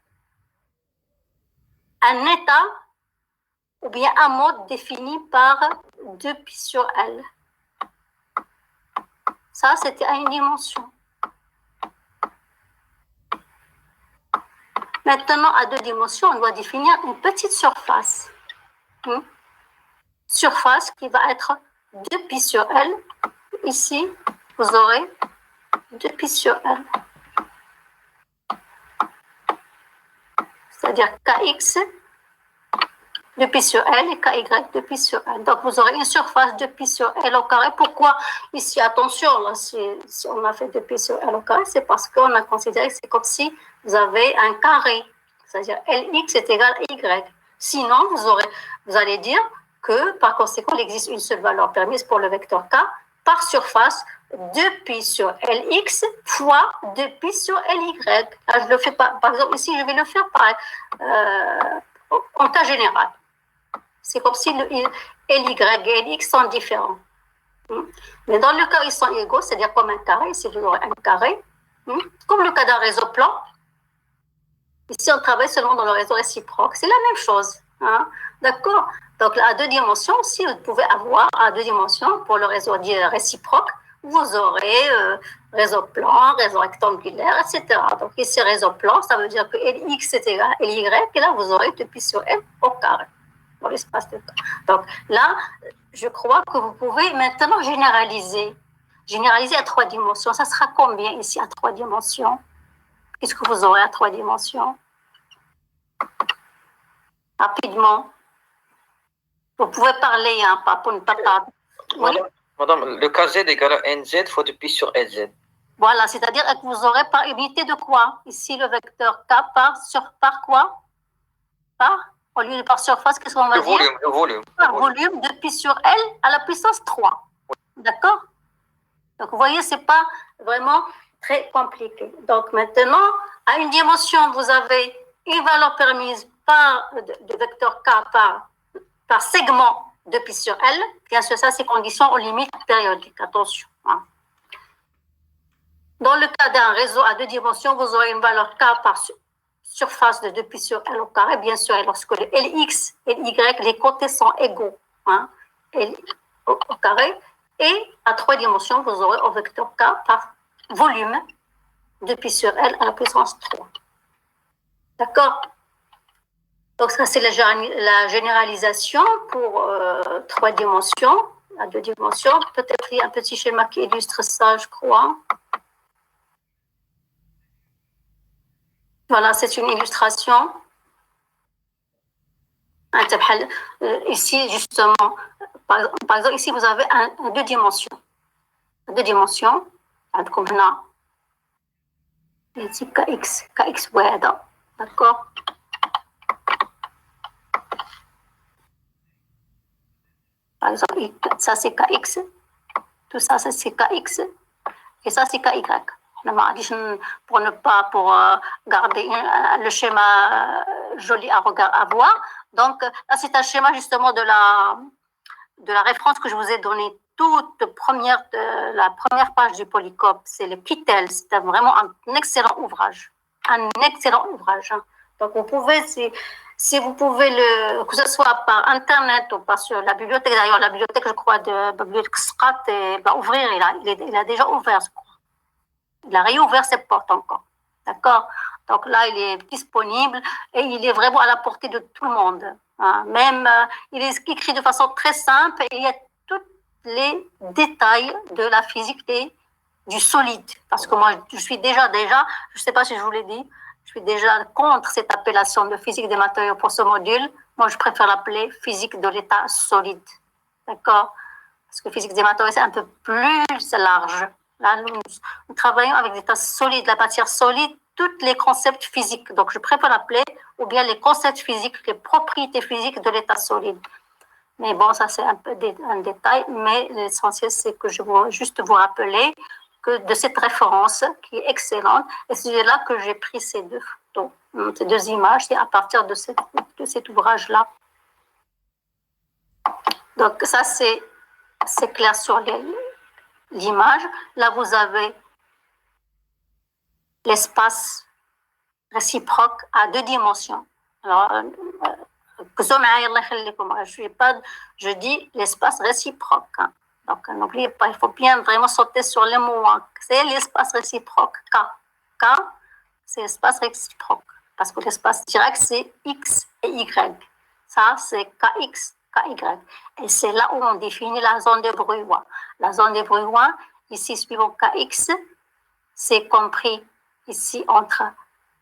un état, ou bien un mode défini par 2 pi sur L. Ça, c'était à une dimension. Maintenant, à 2 dimensions, on doit définir une petite surface. Surface qui va être 2 pi sur L. Ici, vous aurez 2 pi sur L. C'est-à-dire Kx de pi sur L et KY de pi sur L. Donc, vous aurez une surface de pi sur L au carré. Pourquoi ici, attention, là, si on a fait de pi sur L au carré, c'est parce qu'on a considéré que c'est comme si vous avez un carré. C'est-à-dire Lx est égal à Y. Sinon, vous allez dire que, par conséquent, il existe une seule valeur permise pour le vecteur K par surface de pi sur Lx fois de pi sur Ly. Là, je le fais par exemple, ici, je vais le faire en cas général. C'est comme si Ly et Lx sont différents. Mais dans le cas, ils sont égaux, c'est-à-dire comme un carré. Ici, vous aurez un carré. Comme le cas d'un réseau plan. Ici, on travaille seulement dans le réseau réciproque. C'est la même chose. Hein? D'accord? Donc, à deux dimensions, si vous pouvez avoir à deux dimensions pour le réseau réciproque, vous aurez réseau plan, réseau rectangulaire, etc. Donc, ici, réseau plan, ça veut dire que Lx est égal à Ly, et là, vous aurez 2 pi sur L au carré, dans l'espace de temps. Donc, là, je crois que vous pouvez maintenant généraliser. Généraliser à 3 dimensions. Ça sera combien ici à 3 dimensions? Qu'est-ce que vous aurez à 3 dimensions? Rapidement. Vous pouvez parler, hein, pas pour ne pas parler. Oui. Madame, le kz égale à nz fois 2 pi sur lz. Voilà, c'est-à-dire que vous aurez par unité de quoi? Ici, le vecteur K par quoi? Au lieu de par surface, qu'est-ce qu'on va dire? Le volume. Par volume de pi sur L à la puissance 3. D'accord? Donc, vous voyez, ce n'est pas vraiment très compliqué. Donc, maintenant, à une dimension, vous avez une valeur permise de vecteur K par segment de pi sur L. Bien sûr, ça, c'est condition aux limites périodiques. Attention. Hein. Dans le cas d'un réseau à deux dimensions, vous aurez une valeur K par surface de 2 pi sur L au carré. Bien sûr, et lorsque le Lx et Ly, les côtés sont égaux, hein, au carré. Et à 3 dimensions, vous aurez au vecteur K par volume de pi sur L à la puissance 3. D'accord? Donc, ça, c'est la généralisation pour 3 dimensions, à 2 dimensions. Peut-être il y a un petit schéma qui illustre ça, je crois. Voilà, c'est une illustration. Ici, justement, par exemple, ici, vous avez un 2 dimensions. 2 dimensions, comme là. Ici, kx, ouais, d'accord? Par exemple, ça c'est kx, tout ça c'est kx, et ça c'est ky. Pour garder le schéma joli à voir. Donc, là c'est un schéma justement de la référence que je vous ai donnée toute première, la première page du Polycope. C'est le Kittel, c'est vraiment un excellent ouvrage. Un excellent ouvrage. Hein. Donc, vous pouvez, si vous pouvez, que ce soit par Internet ou par sur la bibliothèque, d'ailleurs, la bibliothèque, je crois, de Bibliothèque Scrat, va ouvrir, il a déjà ouvert, je crois. Il a réouvert ses portes encore. D'accord? Donc là, il est disponible et il est vraiment à la portée de tout le monde. Hein. Même, il est écrit de façon très simple et il y a tous les détails de la physique du solide. Parce que moi, je suis déjà, je ne sais pas si je vous l'ai dit, je suis déjà contre cette appellation de physique des matériaux pour ce module. Moi, je préfère l'appeler physique de l'état solide. D'accord? Parce que physique des matériaux, c'est un peu plus large. Là, nous travaillons avec des états solides, la matière solide, tous les concepts physiques. Donc, je préfère l'appeler, ou bien les concepts physiques, les propriétés physiques de l'état solide. Mais bon, ça, c'est un peu un détail. Mais l'essentiel, c'est que je veux juste vous rappeler que de cette référence qui est excellente. Et c'est là que j'ai pris ces 2 photos, ces 2 images. C'est à partir de cet ouvrage-là. Donc, ça, c'est clair sur l'image. Là, vous avez l'espace réciproque à 2 dimensions. Alors, je dis l'espace réciproque. Hein. Donc, n'oubliez pas, il faut bien vraiment sauter sur les mots. Hein. C'est l'espace réciproque, K. K, c'est l'espace réciproque. Parce que l'espace direct, c'est X et Y. Ça, c'est KX, KY. Et c'est là où on définit la zone de Brouillois. La zone de Brouillois, ici, suivant KX, c'est compris ici entre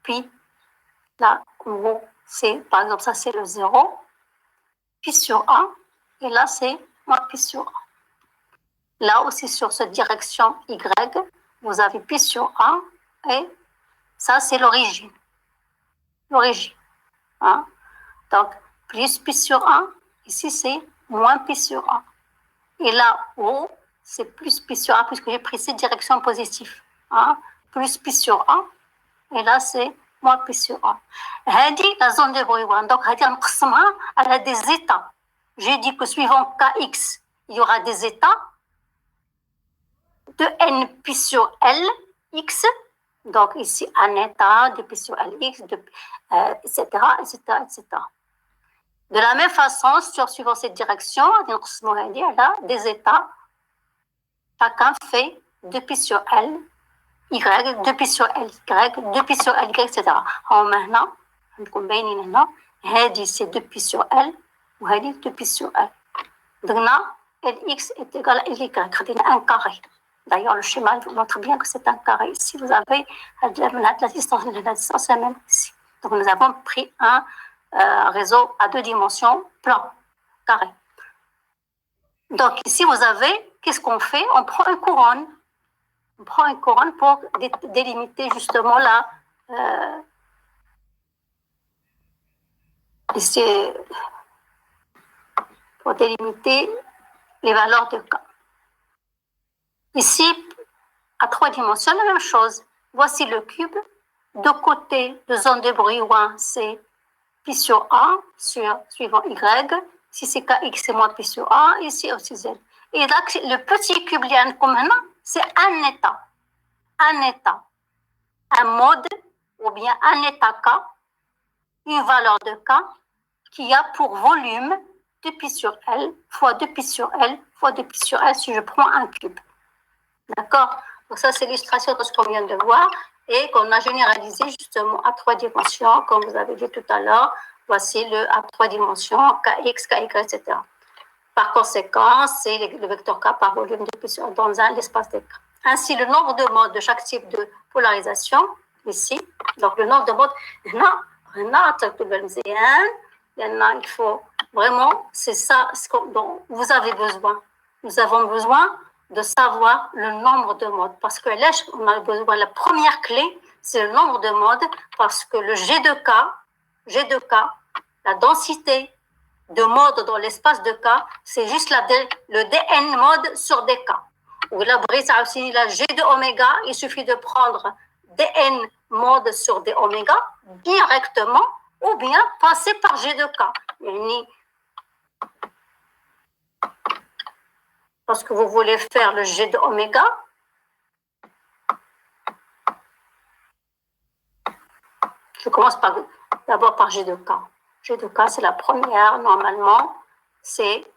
pi, là, où c'est, par exemple, ça, c'est le 0. pi sur A, et là, c'est moins pi sur A. Là aussi, sur cette direction Y, vous avez pi sur A, et ça, c'est l'origine. L'origine. Hein? Donc, plus pi sur A, ici, c'est moins pi sur A. Et là, haut, c'est plus pi sur A, puisque j'ai pris cette direction positive. Hein? Plus pi sur A, et là, c'est moins pi sur A. هذه la zone de Brouillard. Donc, elle a des états. J'ai dit que suivant Kx, il y aura des états de n pi sur L, x. Donc, ici, un état de pi sur L, x, etc., etc., etc. De la même façon, suivant cette direction, elle a des états. Chacun fait 2pi sur L, Y, 2pi sur L, Y, 2pi sur L, Y, etc. maintenant, عندكم باينين هنا هذه c'est 2pi sur L وهذه 2pi sur L. Donc là, Lx est égal à Ly. خدينا un carré. D'ailleurs, le schéma vous montre bien que c'est un carré. Ici, vous avez la distance est même ici. Donc, nous avons pris un réseau à 2 dimensions plan, carré. Donc, ici, vous avez, qu'est-ce qu'on fait? On prend une couronne. On prend une couronne pour délimiter justement là. Ici, pour délimiter les valeurs de K. Ici, à 3 dimensions, la même chose. Voici le cube. De côté de zone de Brouillard, c'est pi sur A suivant Y. Si c'est Kx, c'est moins pi sur A. Ici aussi Z. Et là, le petit cube lié comme maintenant, c'est un état. Un état. Un mode, ou bien un état K, une valeur de K, qui a pour volume 2pi sur L fois 2pi sur L fois 2pi sur L si je prends un cube. D'accord? Donc ça, c'est l'illustration de ce qu'on vient de voir et qu'on a généralisé justement à 3 dimensions, comme vous avez dit tout à l'heure. Voici le à 3 dimensions, Kx, Ky, etc. Par conséquent, c'est le vecteur K par volume dans l'espace de K. Ainsi, le nombre de modes de chaque type de polarisation, ici, donc le nombre de modes, il faut vraiment, c'est ça dont vous avez besoin. Nous avons besoin de savoir le nombre de modes, parce que là, on a besoin, la première clé, c'est le nombre de modes, parce que le G de K, la densité de modes dans l'espace de K, c'est juste le dn mode sur dk. Ou la brise aussi, la G de oméga, il suffit de prendre dn mode sur d oméga directement, ou bien passer par G de K. Parce que vous voulez faire le G de oméga, je commence d'abord par G de K. G de K, c'est la première, normalement, c'est,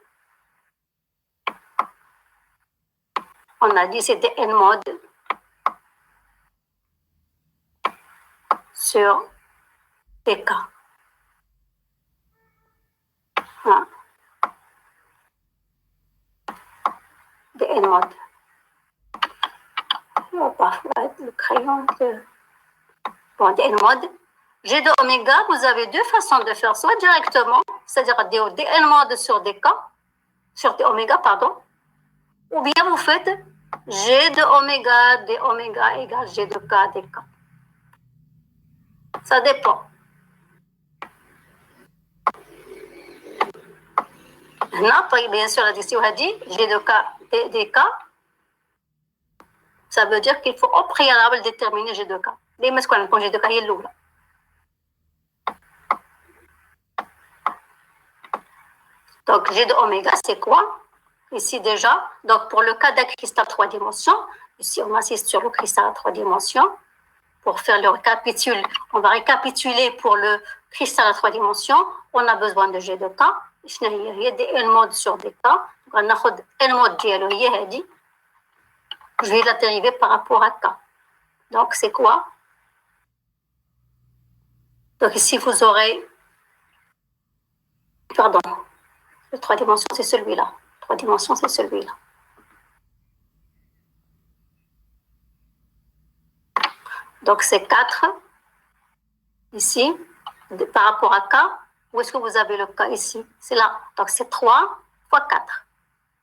on a dit, c'est dn mode sur dk. Hein. dn mode. Parfois, le crayon de... Bon, dn mode. G de oméga, vous avez 2 façons de faire, soit directement, c'est-à-dire dn mode sur dk, sur d oméga, pardon, ou bien vous faites G de oméga, d oméga égale G de k, dk. Ça dépend. Là, bien sûr, ici, on a dit G de k, dk, ça veut dire qu'il faut au préalable déterminer G de k. Les ce qu'on a G de k, il est lourd. Donc, G de oméga, c'est quoi? Ici déjà, donc pour le cas d'un cristal à 3 dimensions, ici on insiste sur le cristal à 3 dimensions. Pour faire le récapitule, on va récapituler pour le cristal à 3 dimensions, on a besoin de G de K. Il y a des N modes sur des K. On a N mode dit. Je vais la dériver par rapport à K. Donc c'est quoi? Donc ici vous aurez, pardon, le 3 dimensions c'est celui-là. 3 dimensions c'est celui-là. Donc c'est 4 ici par rapport à K. Où est-ce que vous avez le K ici? C'est là. Donc, c'est 3 fois 4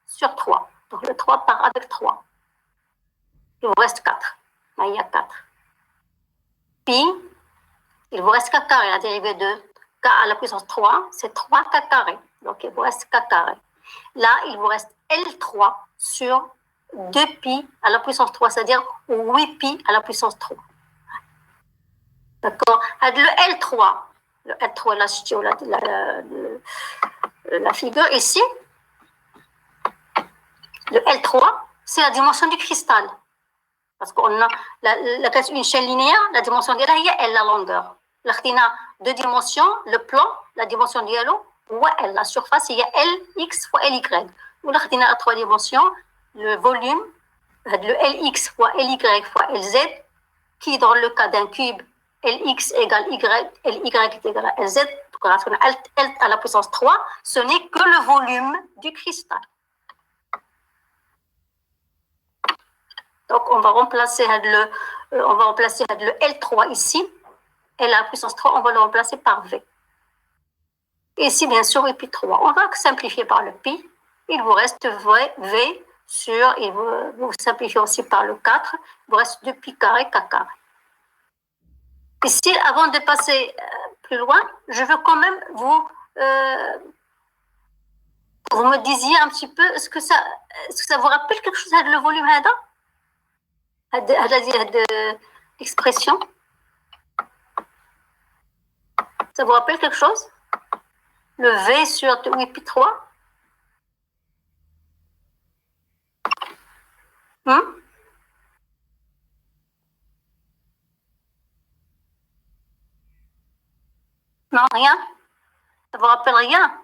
sur 3. Donc, le 3 part avec 3. Il vous reste 4. Là, il y a 4. Puis, il vous reste K carré. La dérivée de K à la puissance 3, c'est 3K carré. Donc, il vous reste K carré. Là, il vous reste L3 sur 2pi à la puissance 3, c'est-à-dire 8pi à la puissance 3. D'accord? Le L3, là, je tiens la figure ici. Le L3, c'est la dimension du cristal. Parce qu'on a une chaîne linéaire, la dimension de L, la longueur. Là, on a 2 dimensions, le plan, la dimension du L, ou L, la surface, il y a Lx fois Ly. Ou là, on a 3 dimensions, le volume, le Lx fois Ly fois Lz, qui dans le cas d'un cube, Lx égale Y, Ly est égal à Lz, donc on a L à la puissance 3, ce n'est que le volume du cristal. Donc, on va remplacer le L3 ici, L à la puissance 3, on va le remplacer par V. Et ici, bien sûr, et puis 3. On va simplifier par le pi. Il vous reste V sur, et vous simplifiez aussi par le 4, il vous reste 2pi carré, K carré. Ici, avant de passer plus loin, je veux quand même vous me disiez un petit peu, est-ce que ça vous rappelle quelque chose, le volume l'expression? Ça vous rappelle quelque chose? Le V sur 8pi3? Non, rien? Ça vous rappelle rien?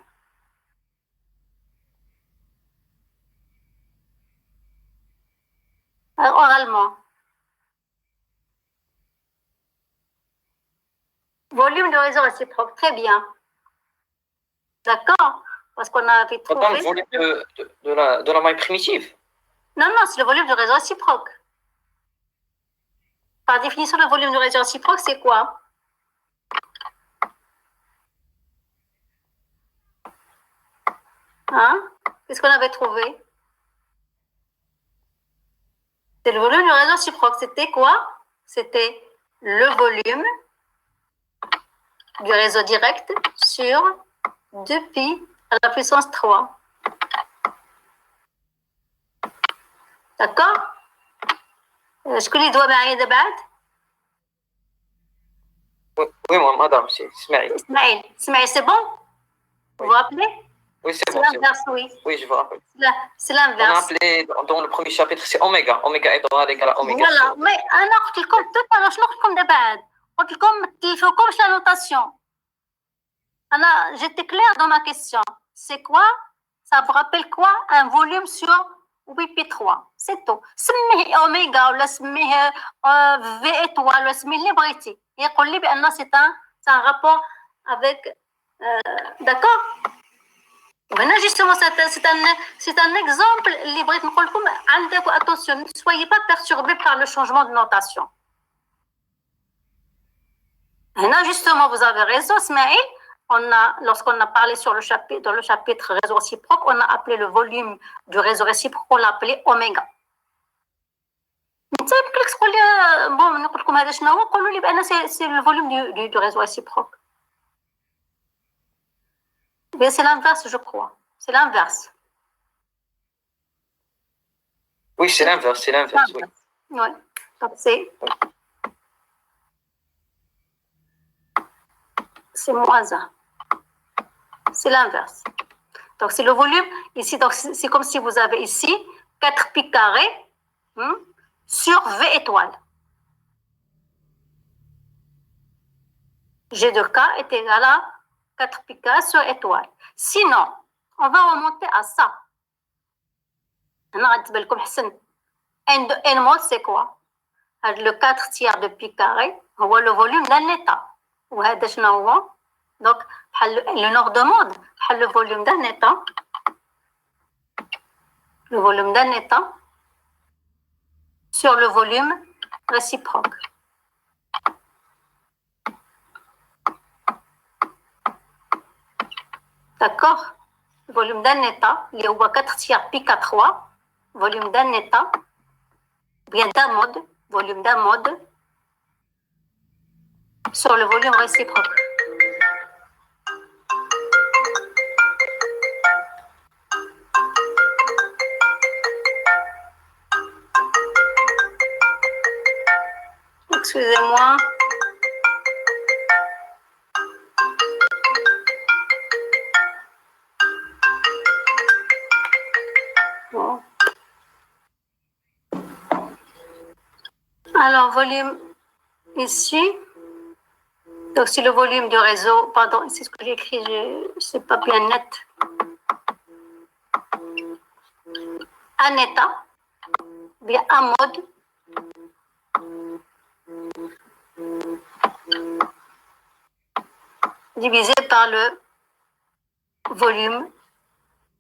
Alors, oralement. Volume de réseau réciproque, très bien. D'accord? Parce qu'on avait trouvé... Le volume de la maille primitive. Non, c'est le volume de réseau réciproque. Par définition, le volume de réseau réciproque, c'est quoi? Qu'est-ce qu'on avait trouvé? C'est le volume du réseau réciproque. C'était quoi? C'était le volume du réseau direct sur 2pi à la puissance 3. D'accord? Est-ce que les doigts معايا دابا؟ Oui, madame, c'est Ismaël. Ismaël, c'est bon? Vous vous rappelez? Oui, c'est bon. L'inverse, oui. Oui, je vous rappelle. C'est l'inverse. On a appelé dans le premier chapitre, c'est oméga. Oméga est égal à oméga. Voilà, mais أنا قلت لكم tout à l'heure شنو قلت لكم دابا قلت لكم تلفوكمش la notation. J'étais claire dans ma question. C'est quoi? Ça vous rappelle quoi? Un volume sur 8pi3. C'est tout. سميه oméga ولا سميه V étoile ولا سميه اللي بغيتي. يقول لي بأن c'est un rapport avec d'accord? Maintenant, justement, c'est un exemple. Attention, ne soyez pas perturbés par le changement de notation. Maintenant, justement, vous avez raison, Ismaël. Lorsqu'on a parlé dans le chapitre réseau réciproque, on a appelé le volume du réseau réciproque, on l'a appelé oméga. C'est le volume du réseau réciproque. Mais c'est l'inverse, je crois. C'est l'inverse. Oui, c'est l'inverse, oui. Oui. Donc, c'est moins 1. C'est l'inverse. Donc, c'est le volume. Ici, donc, c'est comme si vous avez ici 4pi carré sur V étoile. G de K est égal à 4pi carré sur étoile. Sinon, on va remonter à ça. N de N mode, c'est quoi? Le 4 tiers de pi carré, on voit le volume d'un état. Donc, le nord de mode, le volume d'un état. Le volume d'un état sur le volume réciproque. d'accord? Volume d'un état, il y a 4 tiers pi K3, volume d'un état, bien d'un mode, volume d'un mode, sur le volume réciproque. Excusez-moi. Bon. Alors, volume ici. Donc, c'est le volume du réseau. Pardon, c'est ce que j'ai écrit, c'est pas bien net. Un état, bien un mode. Divisé par le volume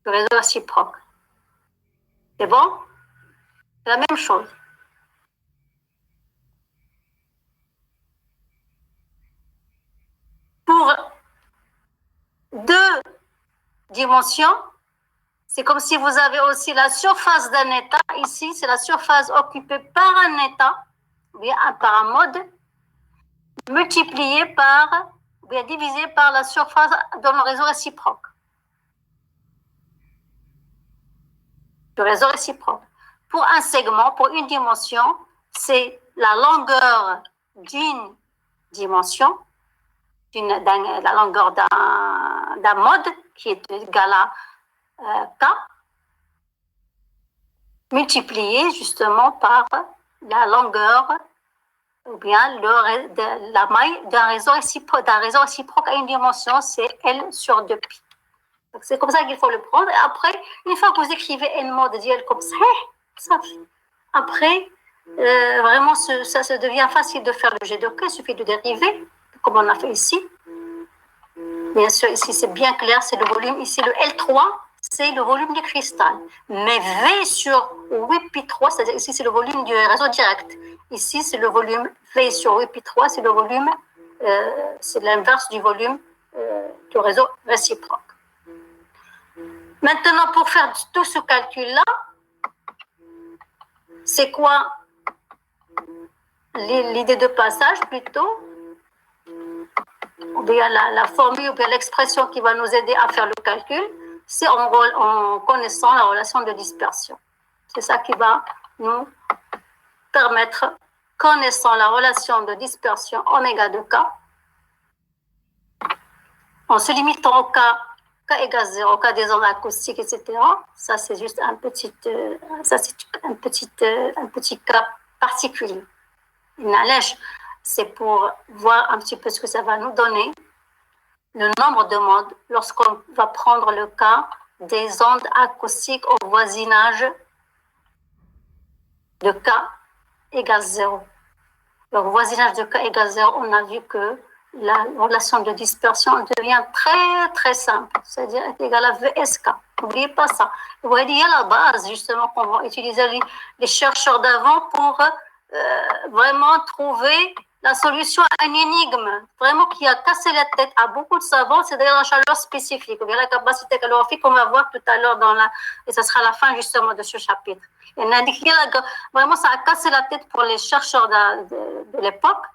du réseau réciproque. C'est bon? C'est la même chose. Pour 2 dimensions, c'est comme si vous avez aussi la surface d'un état. Ici, c'est la surface occupée par un état, ou bien par un mode, multiplié par, ou bien divisé par la surface dans le réseau réciproque. Le réseau réciproque. Pour un segment, pour une dimension, c'est la longueur d'une dimension, la longueur d'un mode qui est égal à K, multiplié justement par la longueur ou bien la maille d'un réseau réciproque à une dimension, c'est L sur 2pi. C'est comme ça qu'il faut le prendre. Et après, une fois que vous écrivez N mode d'IL comme ça, après, vraiment, ça devient facile de faire le G de K. Il suffit de dériver, comme on a fait ici. Bien sûr, ici, c'est bien clair, c'est le volume. Ici, le L3, c'est le volume du cristal. Mais V sur 8pi3, c'est-à-dire ici, c'est le volume du réseau direct. Ici, c'est le volume V sur 8pi3, c'est le volume, c'est l'inverse du volume du réseau réciproque. Maintenant, pour faire tout ce calcul-là, c'est quoi l'idée de passage plutôt? Ou bien la formule, ou bien l'expression qui va nous aider à faire le calcul, c'est en connaissant la relation de dispersion. C'est ça qui va nous permettre, connaissant la relation de dispersion oméga de K, en se limitant au cas K égale 0, au cas des ondes acoustiques, etc. Ça, c'est juste un petit cas particulier. C'est pour voir un petit peu ce que ça va nous donner, le nombre de modes, lorsqu'on va prendre le cas des ondes acoustiques au voisinage de K égale 0. Le voisinage de K égale 0, on a vu que la relation de dispersion devient très très simple, c'est-à-dire est égale à VSK. N'oubliez pas ça. Vous voyez, il y a la base justement qu'on va utiliser les chercheurs d'avant pour vraiment trouver la solution à une énigme, vraiment qui a cassé la tête à beaucoup de savants, c'est d'ailleurs la chaleur spécifique, ou bien la capacité calorifique qu'on va voir tout à l'heure et ça sera la fin justement de ce chapitre. Et vraiment, ça a cassé la tête pour les chercheurs de l'époque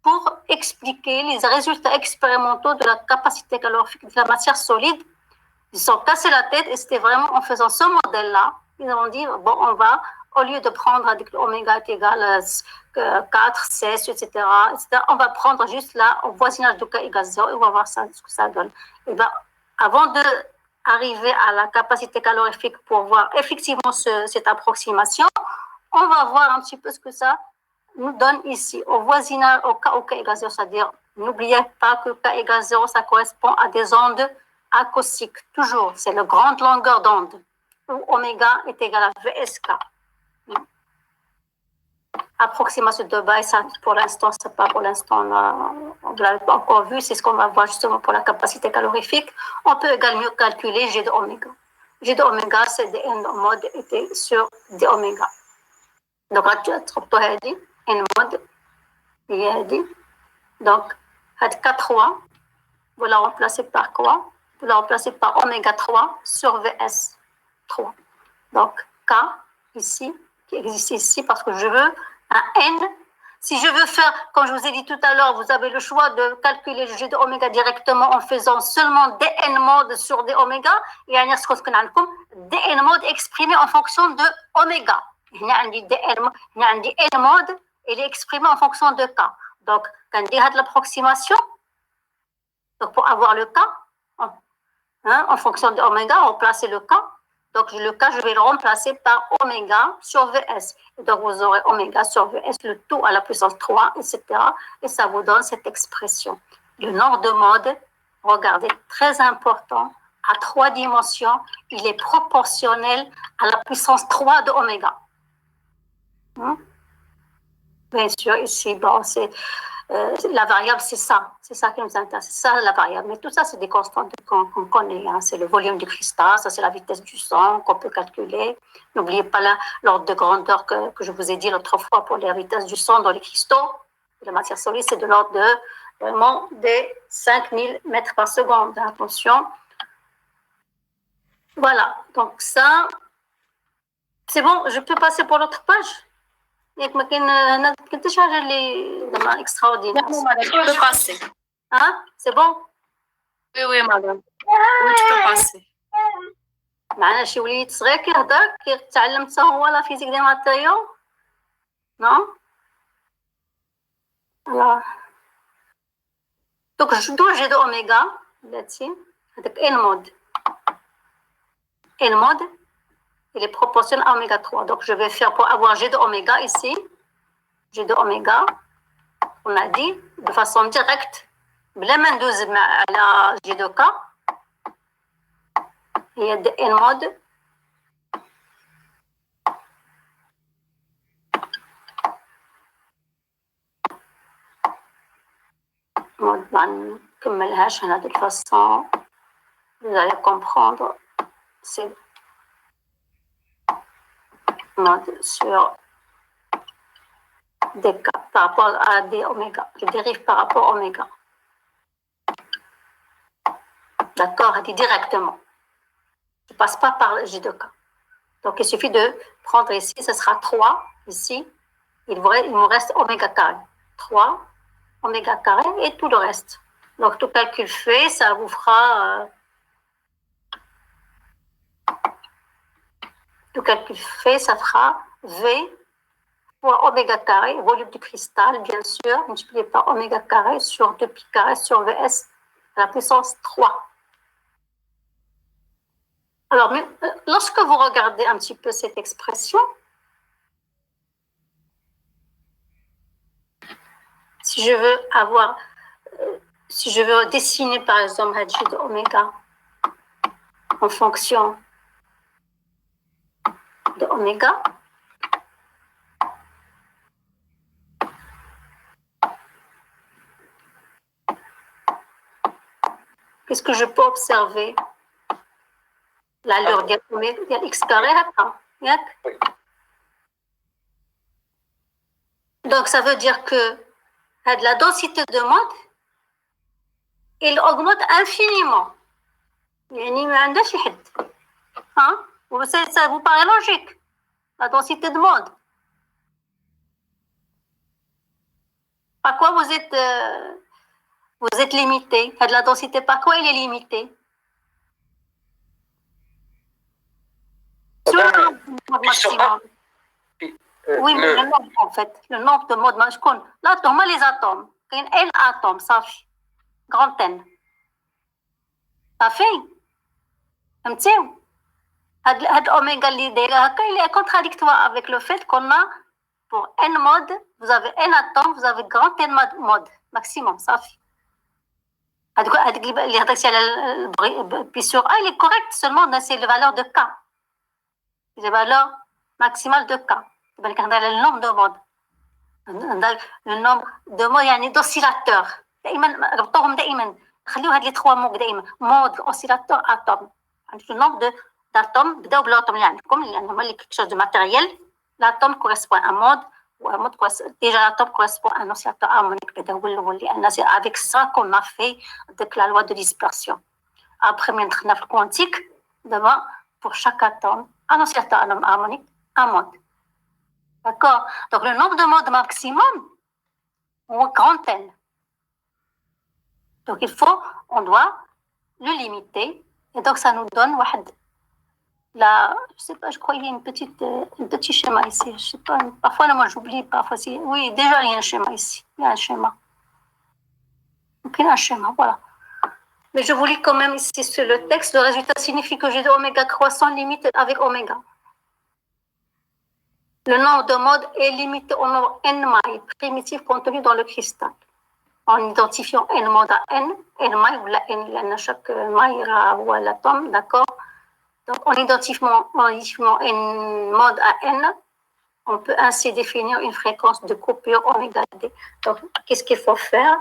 pour expliquer les résultats expérimentaux de la capacité calorifique de la matière solide. Ils se sont cassés la tête et c'était vraiment en faisant ce modèle-là, ils ont dit, bon, on va, au lieu de prendre avec l'oméga est égal à 4, 16, etc., on va prendre juste là, au voisinage de K égale 0, et on va voir ça, ce que ça donne. Et bien, avant d'arriver à la capacité calorifique pour voir effectivement cette approximation, on va voir un petit peu ce que ça nous donne ici, au voisinage, au K égale 0, c'est-à-dire, n'oubliez pas que K égale 0, ça correspond à des ondes acoustiques, toujours, c'est la grande longueur d'onde, où oméga est égal à VSK. Approximation de base, ça, pour l'instant, c'est pas pour l'instant, on ne l'a pas encore vu, c'est ce qu'on va voir justement pour la capacité calorifique. On peut également calculer G de oméga. G de oméga, c'est des N mode était sur d oméga. Donc, là, tu as dit, N mode, il y a dit. Donc, K3, vous la remplacez par quoi? vous le remplacez par oméga 3 sur VS 3. Donc, K, ici, qui existe ici, parce que je veux un N. Si je veux faire, comme je vous ai dit tout à l'heure, vous avez le choix de calculer le G de oméga directement en faisant seulement des N modes sur des oméga. Il y a des N modes exprimés en fonction de oméga. Il y a des N modes, il est exprimé en fonction de K. Donc, quand il y a de l'approximation, donc pour avoir le K, en fonction de oméga, remplacer le K. Donc, le K, je vais le remplacer par oméga sur VS. Et donc, vous aurez oméga sur VS, le tout à la puissance 3, etc. Et ça vous donne cette expression. Le nombre de modes, regardez, très important, à 3 dimensions, il est proportionnel à la puissance 3 de oméga. Bien sûr, ici, bon, c'est... la variable, c'est ça qui nous intéresse, c'est ça la variable. Mais tout ça, c'est des constantes qu'on connaît. C'est le volume du cristal, ça c'est la vitesse du son qu'on peut calculer. N'oubliez pas l'ordre de grandeur que je vous ai dit l'autre fois pour la vitesse du son dans les cristaux. La matière solide, c'est de l'ordre de vraiment des 5000 mètres par seconde. Attention. Voilà, donc ça, c'est bon, je peux passer pour l'autre page. ياك ما كنتش حاجه اللي زعما extraordinaire. Non, madame, tu peux passer. Hein? C'est bon? Oui, madame. Oui, tu peux passer. معنا شي وليد صغير كيهضر كيتعلم حتى هو لا فيزيك دي ماتيريو. Non? Alors. Donc, d'où G de oméga, là-dessus, avec N mode. N mode, il est proportionnel à oméga 3. Donc, je vais faire pour avoir G de oméga ici. G de oméga, on a dit, de façon directe. بلا ما ندوز على G de K. Il y a des N mode. Mode نكملهاش هنا de façon. Vous allez comprendre. C'est mode sur des K par rapport à des oméga. Je dérive par rapport à oméga. D'accord, elle dit directement. Je ne passe pas par le J de K. Donc, il suffit de prendre ici, ce sera 3, ici. Il me reste oméga carré. 3, oméga carré et tout le reste. Donc, tout calcul fait, ça vous fera... tout calcul fait, ça fera V fois oméga carré, volume du cristal, bien sûr, multiplié par oméga carré sur 2 pi carré sur VS à la puissance 3. Alors, lorsque vous regardez un petit peu cette expression, si je veux dessiner par exemple G de oméga en fonction de oméga, qu'est-ce que je peux observer? L'allure de x carré. Donc, ça veut dire que la densité de mode, il augmente infiniment. Hein? Ça vous paraît logique? La densité de mode. Par quoi vous êtes limité? La densité, par quoi il est limité? Sur le mode maximum. Oui, mais le nombre, en fait. Le nombre de modes. Là, on a les atomes. Il y a N atomes, ça fait. Grand N. Ça fait. Oméga, il est contradictoire avec le fait qu'on a, pour N mode, vous avez N atomes, vous avez grand N mode. Maximum, ça fait. Puis sur A, il est correct seulement, c'est la valeur de K. C'est la valeur maximale de K. Le nombre de modes. Le nombre de modes, il y a d'oscillateurs. ربطوهم دائما. خليوا هاد les 3 mots دائما. Mode, oscillateur, atome. Le nombre d'atomes, بداو بالاتوم اللي عندكم لأن هما اللي quelque chose de matériel. L'atome correspond à un mode. Déjà, l'atome correspond à un oscillateur harmonique. C'est avec ça qu'on a fait la loi de dispersion. Après, on a le quantique, d'abord, pour chaque atome, un certain atome harmonique, un mode. D'accord? Donc, le nombre de modes maximum, ou grand N. Donc, on doit le limiter. Et donc, ça nous donne, là, je sais pas, je crois qu'il y a un petit schéma ici. Je sais pas, parfois, moi, j'oublie, parfois, si. Oui, déjà, il y a un schéma ici. Il y a un schéma. Donc, il y a un schéma, voilà. Mais je vous lis quand même ici sur le texte. Le résultat signifie que j'ai de oméga croissant limite avec oméga. Le nombre de modes est limité au nombre n mailles primitifs contenus dans le cristal. En identifiant n mode à n mailles, ou la n, chaque maille ou l'atome, d'accord? Donc, en identifiant n mode à n, on peut ainsi définir une fréquence de coupure oméga d. Donc, qu'est-ce qu'il faut faire?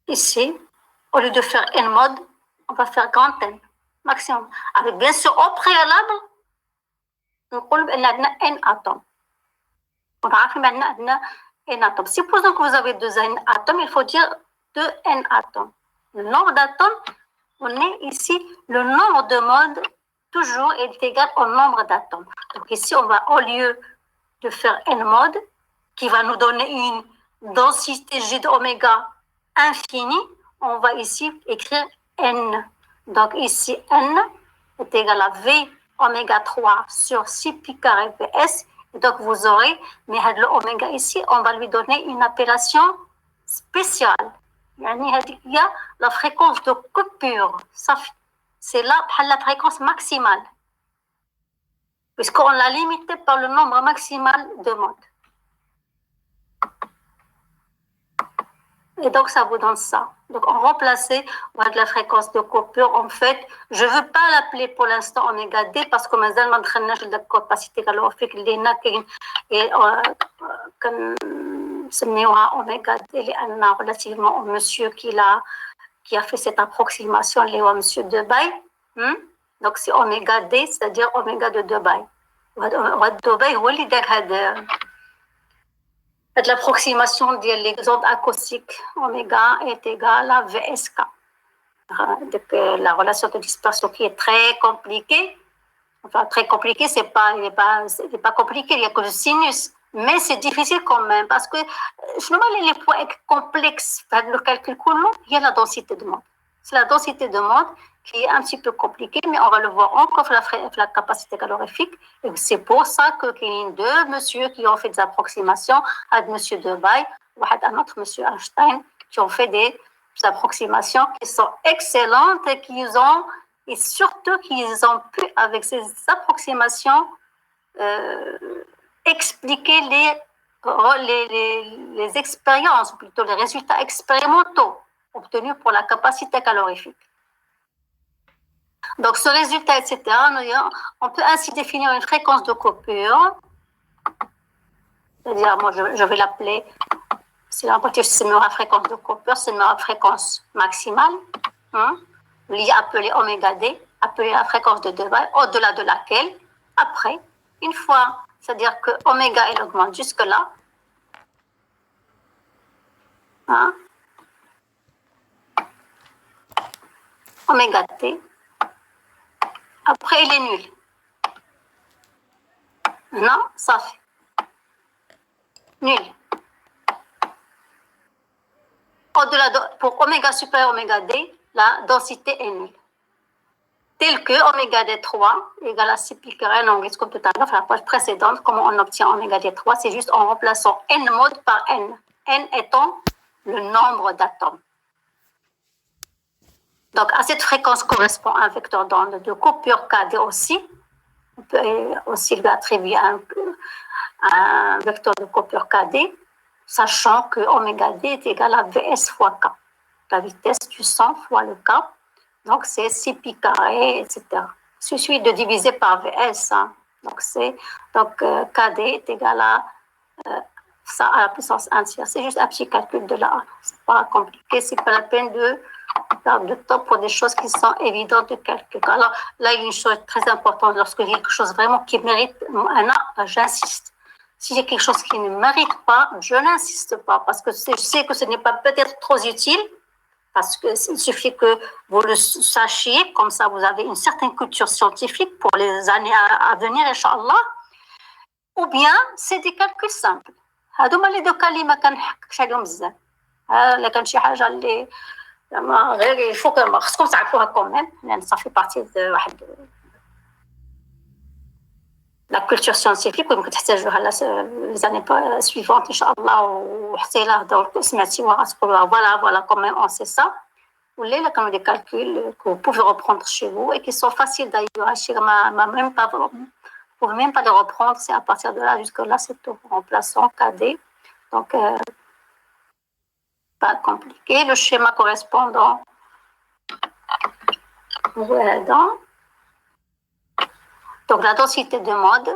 Ici, au lieu de faire n mode, on va faire grand n, maximum. Avec bien sûr, au préalable, on a n atomes. On a n atomes. Supposons que vous avez 2 n atomes, il faut dire 2 n atomes. Le nombre d'atomes, on est ici, le nombre de modes, toujours est égal au nombre d'atomes. Donc ici, on va, au lieu de faire n mode, qui va nous donner une densité G d'oméga infini, on va ici écrire n. Donc ici, n est égal à v oméga 3 sur 6 pi carré vs. Et donc vous aurez, mais l'oméga ici, on va lui donner une appellation spéciale. Il y a la fréquence de coupure. C'est là la fréquence maximale. Puisqu'on l'a limitée par le nombre maximal de modes. Et donc, ça vous donne ça. Donc, on remplaçait avec la fréquence de coupure. En fait, je ne veux pas l'appeler pour l'instant oméga D parce que ما دخلناش الكاباسيتي calorifique اللي هنا كنسميوها اوميغا دي لان relativement au monsieur qui a fait cette approximation اللي هو monsieur Debye. Donc, c'est oméga D, c'est-à-dire oméga de Debye. Debye هو اللي دار هذا l'approximation des ondes acoustiques oméga est égale à VSK. Donc, la relation de dispersion qui est très compliquée. Enfin, très compliquée, il n'est pas compliqué, il n'y a que le sinus. Mais c'est difficile quand même parce que les points complexes, le calcul il y a la densité de monde. C'est la densité de monde qui est un petit peu compliquée, mais on va le voir encore la capacité calorifique. Et c'est pour ça qu'il y a 2 messieurs qui ont fait des approximations, un monsieur Debye ou un autre monsieur Einstein, qui ont fait des approximations qui sont excellentes et surtout qu'ils ont pu, avec ces approximations, expliquer les expériences, plutôt les résultats expérimentaux obtenus pour la capacité calorifique. Donc, ce résultat, etc., on peut ainsi définir une fréquence de coupure. C'est-à-dire, moi, je vais l'appeler, c'est la fréquence de coupure, c'est ma fréquence maximale, appelée oméga D, appelée la fréquence de Debye, au-delà de laquelle, après, une fois, c'est-à-dire que oméga, elle augmente jusque-là, oméga T, après, il est nul. Non, ça fait nul. Au-delà pour oméga supérieur oméga D, la densité est nulle. Tel que oméga D3 égale à 6 pi carré longueur, comme tout à l'heure, la page précédente, comment on obtient oméga D3, c'est juste en remplaçant n mode par n. N étant le nombre d'atomes. Donc, à cette fréquence correspond un vecteur d'onde de coupure KD aussi. On peut aussi lui attribuer un vecteur de coupure KD, sachant que oméga D est égal à Vs fois K. La vitesse du son fois le K. Donc, c'est 6 pi carré, etc. Il suffit de diviser par Vs. Donc, KD est égal à la puissance 1 tiers. C'est juste un petit calcul de là. C'est pas compliqué, c'est pas la peine de perdre de temps pour des choses qui sont évidentes de calcul. Alors là, il y a une chose très importante. Lorsque il y a quelque chose vraiment qui mérite, j'insiste. Si j'ai quelque chose qui ne mérite pas, je n'insiste pas parce que je sais que ce n'est pas peut-être trop utile. Parce qu'il suffit que vous le sachiez, comme ça vous avez une certaine culture scientifique pour les années à venir, Inch'Allah. Ou bien c'est des calculs simples. هادوما لي دوكا اللي ما كنحككش عليهم بزاف. الا كان شي حاجه اللي زعما غير يفوق ما خصكم تعرفوها كوميم لان صافي بارتي دو واحد لا كولتور سيانتيفيك ويمكن تحتاجوها لي زاني سويفونت ان شاء الله وحتى الا هضروا سمعتيوها تقولوا فوالا كوميم اون سي سا ولا الا كانوا دي كالكول كو بوفي روبروندر شي فو اي كي سون فاسيل دايور هادشي ما ميم با vous ne pouvez même pas les reprendre, c'est à partir de là, jusque là, c'est tout remplaçant, KD. Donc, pas compliqué. Le schéma correspondant, donc la densité de mode,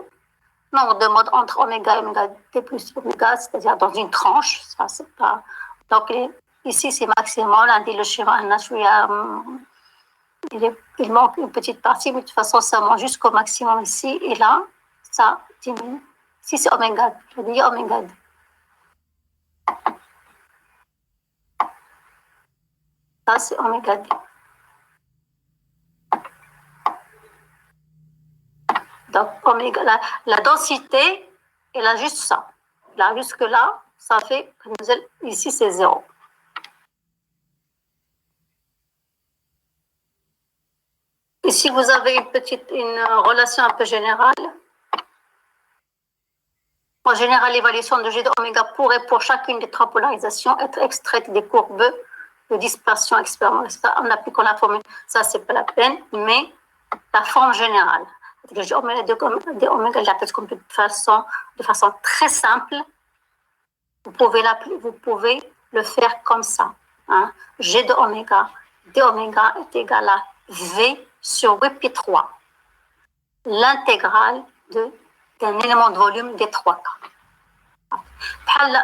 nombre de modes entre oméga et oméga T plus oméga, c'est-à-dire dans une tranche, ça c'est pas. Donc, ici, c'est maximum, on dit le schéma, il manque une petite partie, mais de toute façon, ça monte jusqu'au maximum ici. Et là, ça diminue. Ici, c'est oméga. Je veux dire oméga 2. Ça, c'est oméga 2. Donc, oméga, la densité, elle a juste ça. Là, jusque-là, ça fait, ici, c'est 0. Ici, vous avez une relation un peu générale. En général, l'évaluation de G de oméga pourrait, pour chacune des trois polarisations, être extraite des courbes de dispersion expérimentale en appliquant la formule. Ça, c'est pas la peine, mais la forme générale. G oméga de oméga, de façon très simple. Vous pouvez le faire comme ça. Hein. G de oméga, d oméga est égal à V sur 8 pi 3, l'intégrale d'un élément de volume des 3 cas.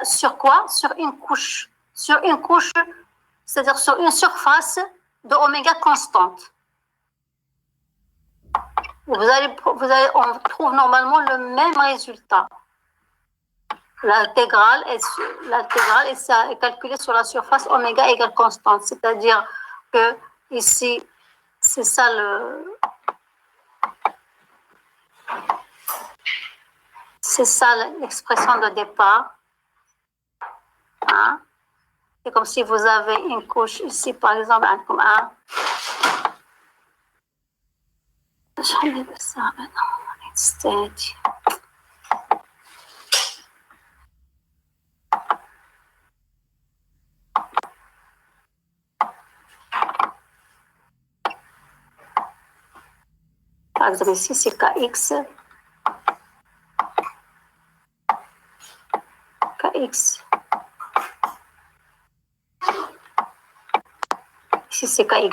Sur quoi? Sur une couche, c'est-à-dire sur une surface de oméga constante. On trouve normalement le même résultat. L'intégrale est calculée sur la surface oméga égale constante, c'est-à-dire que ici, c'est ça l'expression de départ. Hein? C'est comme si vous avez une couche ici, par exemple, comme un. Je vais ça maintenant. Par exemple, ici, c'est KX. KX. Ici, c'est KY.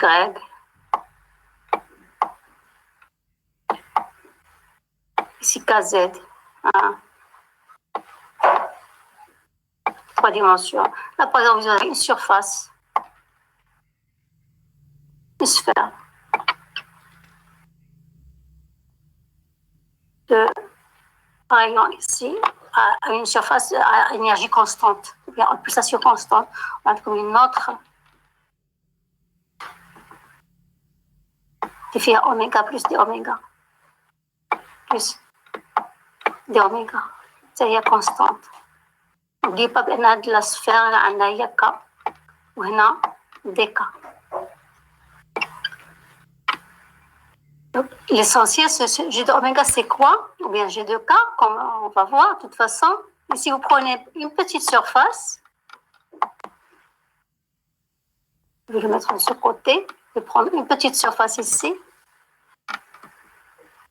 Ici, KZ. Hein. 3 dimensions. Là, par exemple, vous avez une surface. Une sphère. Par exemple, ici, à une surface à énergie constante, ou bien en pulsation constante, on a comme une autre qui fait oméga plus d oméga, plus d oméga, c'est-à-dire constante. N'oubliez pas qu'on a de la sphère, on a K, ou on a dk. L'essentiel, G de oméga, c'est quoi? Ou bien G de K, comme on va voir de toute façon. Et si vous prenez une petite surface, je vais le mettre de ce côté, je vais prendre une petite surface ici.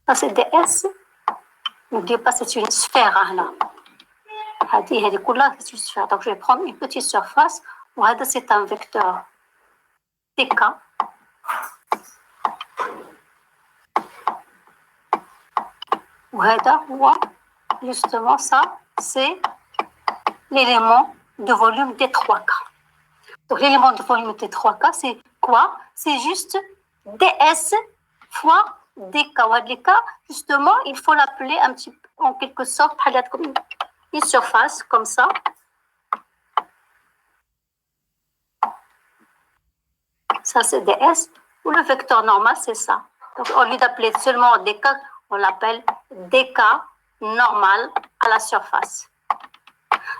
Ça, c'est ds. N'oubliez pas, c'est une sphère. Là. C'est une sphère. Donc, je vais prendre une petite surface. C'est un vecteur dk. Justement, ça, c'est l'élément de volume des 3 cas. Donc, l'élément de volume des 3 cas, c'est quoi? C'est juste ds fois dk. Ou justement, il faut l'appeler un petit peu, en quelque sorte, comme une surface, comme ça. Ça, c'est ds. Ou le vecteur normal, c'est ça. Donc, au lieu d'appeler seulement dk, on l'appelle dk normal à la surface.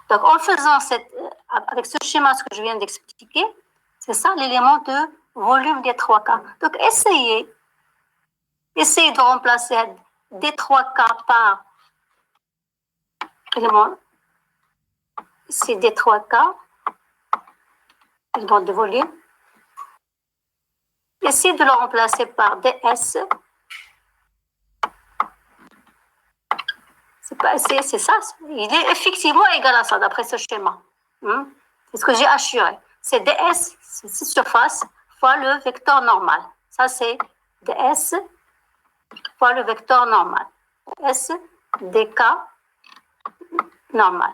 Donc, en faisant avec ce schéma, ce que je viens d'expliquer, c'est ça l'élément de volume des 3K. Donc, essayez de remplacer D3K par élément, c'est D3K, élément de volume. Essayez de le remplacer par DS. C'est ça, il est effectivement égal à ça, d'après ce schéma. C'est ce que j'ai assuré. C'est ds, c'est cette surface, fois le vecteur normal. Ça, c'est ds fois le vecteur normal. S dk normal.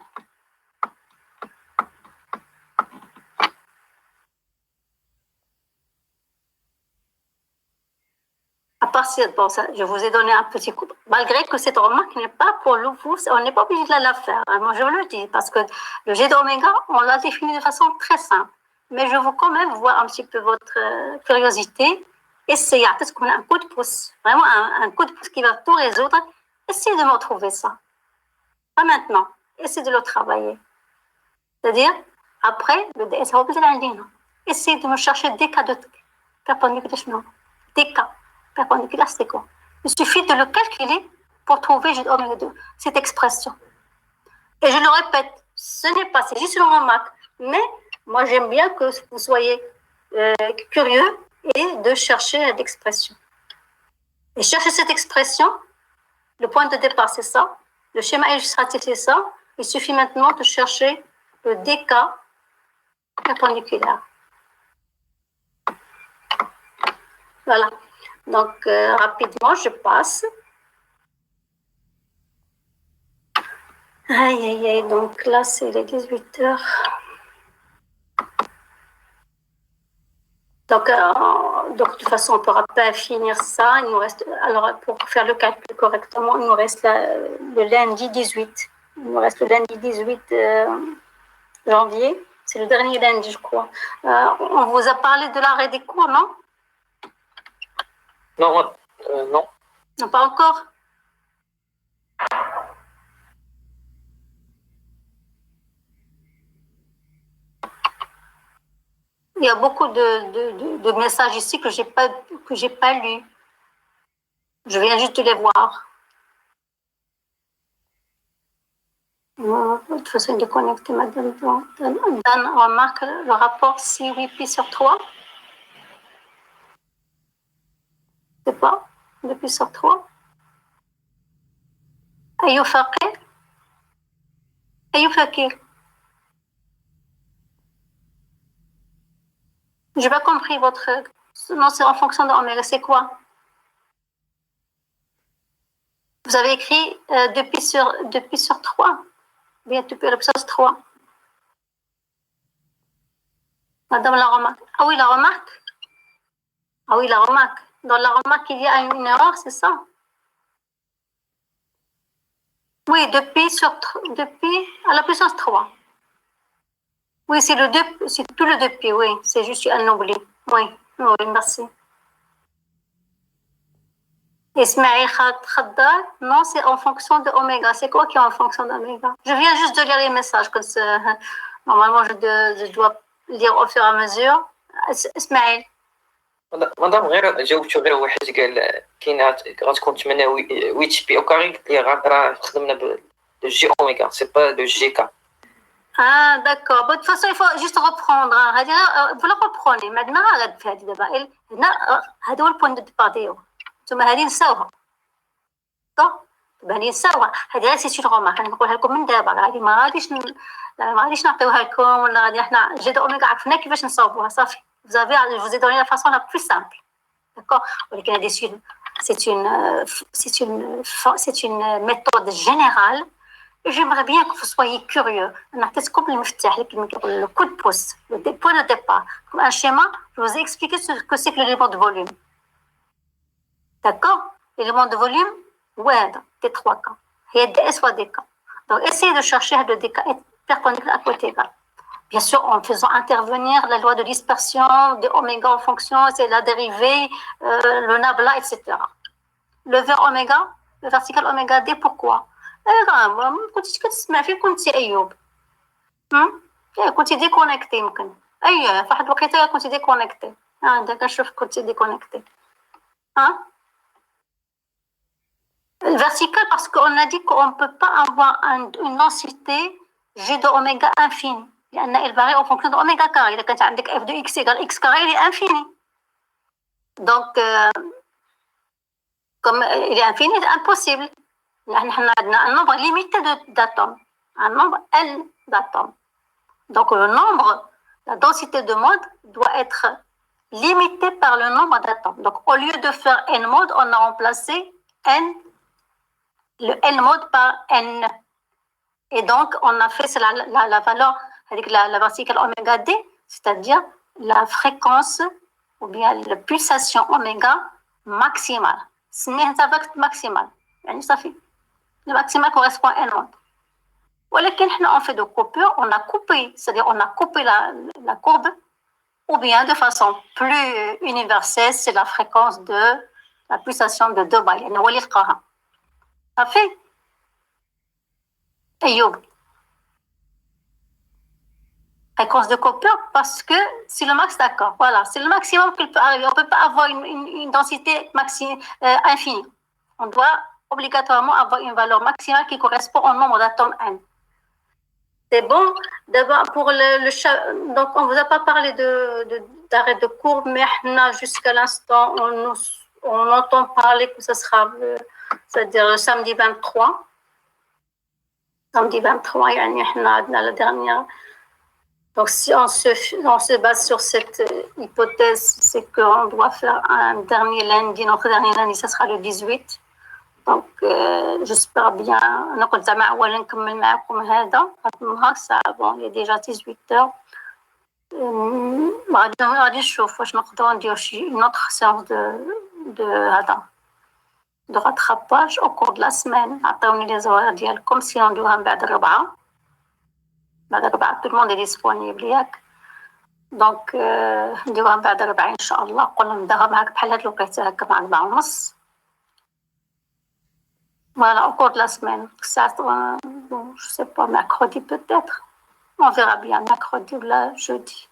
À partir de ça, je vous ai donné un petit coup. Malgré que cette remarque n'est pas pour vous, on n'est pas obligé de la faire. Moi, je le dis, parce que le G d'oméga, on l'a défini de façon très simple. Mais je veux quand même voir un petit peu votre curiosité. Essayez, peut-être qu'on a un coup de pouce, vraiment un coup de pouce qui va tout résoudre. Essayez de me retrouver ça. Pas maintenant. Essayez de le travailler. C'est-à-dire, après, le DS, essayez de me chercher des cas de perpendiculaire. Des cas perpendiculaire, c'est quoi? Il suffit de le calculer pour trouver G d'oméga 2, cette expression. Et je le répète, ce n'est pas, c'est juste une remarque. Mais moi, j'aime bien que vous soyez curieux et de chercher l'expression. Et chercher cette expression, le point de départ, c'est ça. Le schéma illustratif, c'est ça. Il suffit maintenant de chercher le dk perpendiculaire. Voilà. Donc, rapidement, je passe. Aïe, aïe, aïe. Donc là, c'est les 18 heures. Donc, de toute façon, on ne pourra pas finir ça. Il nous reste, alors, pour faire le calcul correctement, il nous reste le lundi 18. Il nous reste le lundi 18 janvier. C'est le dernier lundi, je crois. On vous a parlé de l'arrêt des cours, non? Non, non. Non, pas encore. Il y a beaucoup de messages ici que j'ai pas lus. Je viens juste de les voir. De toute façon, il est connecté, madame. Dan remarque le rapport 6 8 pi sur 3. C'est pas 2 pi sur 3. Ayou Fakir. Je n'ai pas compris votre... Non, c'est en fonction de oméga. C'est quoi? Vous avez écrit 2 pi sur 3. Bien, 2 pi sur 3. Madame la remarque. Ah oui, la remarque. Ah oui, la remarque. Dans la remarque, il y a une erreur, c'est ça? Oui, 2 pi à la puissance 3. Oui, c'est tout le 2 pi, oui. C'est juste un oubli. Oui, merci. Ismaël Khaddar, non, c'est en fonction de oméga. C'est quoi qui est en fonction d'oméga? Je viens juste de lire les messages, comme ça. Normalement, je dois lire au fur et à mesure. Ismaël. مدام غير جاوبتو غير واحد قال كاين غتكون 8 بي او كاري قلت ليه راه خدمنا بالجي اوميغا سي با لو جي كا. Ah, d'accord. Bon, de toute façon, il faut juste reprendre. Vous le reprenez. Maintenant, غاد في هذه دابا. هذا هو البوان دو ديبار ديالو. نتوما هذه نساوها. هذه نساوها. هذه سي اون رومارك. انا نقولها لكم من دابا. هذه ما غاديش نعطيوها لكم ولا غادي حنا جي دو اوميغا عرفنا كيفاش نصاوبوها صافي. Je vous ai donné la façon la plus simple. D'accord? C'est une méthode générale J'aimerais bien que vous soyez curieux. Le coup de pouce, le point de départ. Comme un schéma, je vous ai expliqué ce que c'est que l'élément de volume. D'accord? L'élément de volume, ouais, des trois cas. Il y a des S ou des cas. Donc, essayez de chercher des cas perpendiculaires à côté égal. Bien sûr, en faisant intervenir la loi de dispersion de oméga en fonction, c'est la dérivée, le nabla, etc. Le vers oméga, le vertical oméga D, pourquoi? كنت كتسمع فيه كنت ايوب كنت ديكونيكتي يمكن اي فواحد الوقيته كنت ديكونيكتي عندك كنشوف كنت ديكونيكتي Le vertical, parce qu'on a dit qu'on ne peut pas avoir une densité G de oméga infinie. Il varie en fonction de oméga carré. إذا كانت عندك f de x égale x carré, il est infini. Donc, comme il est infini, c'est impossible. Nous avons un nombre limité d'atomes, un nombre L d'atomes. Donc, le nombre, la densité de mode doit être limitée par le nombre d'atomes. Donc, au lieu de faire n mode, on a remplacé le n mode par n. Et donc, on a fait la valeur avec la verticale oméga d, c'est-à-dire la fréquence ou bien la pulsation oméga maximale. C'est maximale. Ça fait. Le maximal correspond à n mode. ولكن on fait de coupure, on a coupé, c'est-à-dire on a coupé la courbe, ou bien de façon plus universelle, c'est la fréquence de la pulsation de 2 باي لأنه هو اللي لقاها. Ça fait أيوب. Fréquence de coupure parce que c'est le max, d'accord. Voilà, c'est le maximum qu'il peut arriver. On ne peut pas avoir une densité infinie. On doit obligatoirement avoir une valeur maximale qui correspond au nombre d'atomes n. C'est bon. D'abord, pour donc on ne vous a pas parlé d'arrêt de courbe, mais jusqu'à l'instant, on entend parler que ce sera, c'est-à-dire le samedi 23. Samedi 23, la dernière. Donc, si on se base sur cette hypothèse, c'est qu'on doit faire un dernier lundi. Notre dernier lundi, ce sera le 18. Donc, j'espère bien. Bon, il est déjà 18 heures. Une autre séance de rattrapage au cours de la semaine. Comme si on doit بعد الربعة. tout le monde est disponible. Donc, نديروها بعد الربعة إن شاء الله. قلنا نديرها معك بحال هاد الوقيته هكا مع 4:30. Voilà, au cours de la semaine. Ça, bon, je sais pas, mercredi peut-être. On verra bien, mercredi ou là, jeudi.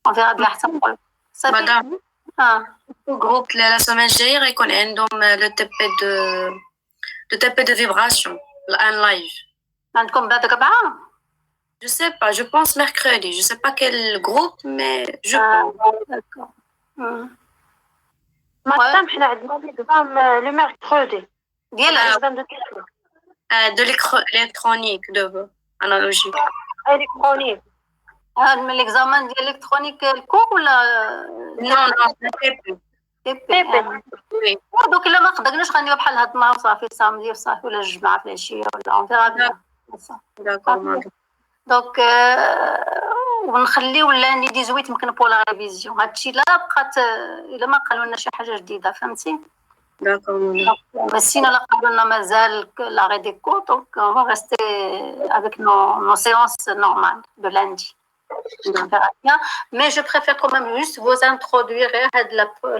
On verra bien. Madame, le groupe la semaine dernière, il connaît le TP de vibration, un live. عندكم بعد الربعة؟ Je sais pas, je pense mercredi. Je sais pas quel groupe, mais je pense. D'accord. Madame, حنا عندنا l'examen le mercredi. De l'électronique, de analogique. Électronique. L'examen d'électronique, le cours ou la... Non, le TP. Oui. Donc, là, ما قدرناش غنديرو بحال هاد النهار صافي سامدي وصافي ولا الجمعة في العشية ولا on verra bien. D'accord. Donc, ونخليو لاني 18 يمكن بور لا ريفيزيون. هادشي لا بقات الا ما قالوا لنا شي حاجه جديده فهمتي. Mais sinon la قالوا لنا مازال l'arrêt des cours, donc on va rester avec nos séances normales de lundi. Mais je préfère quand même juste vous introduire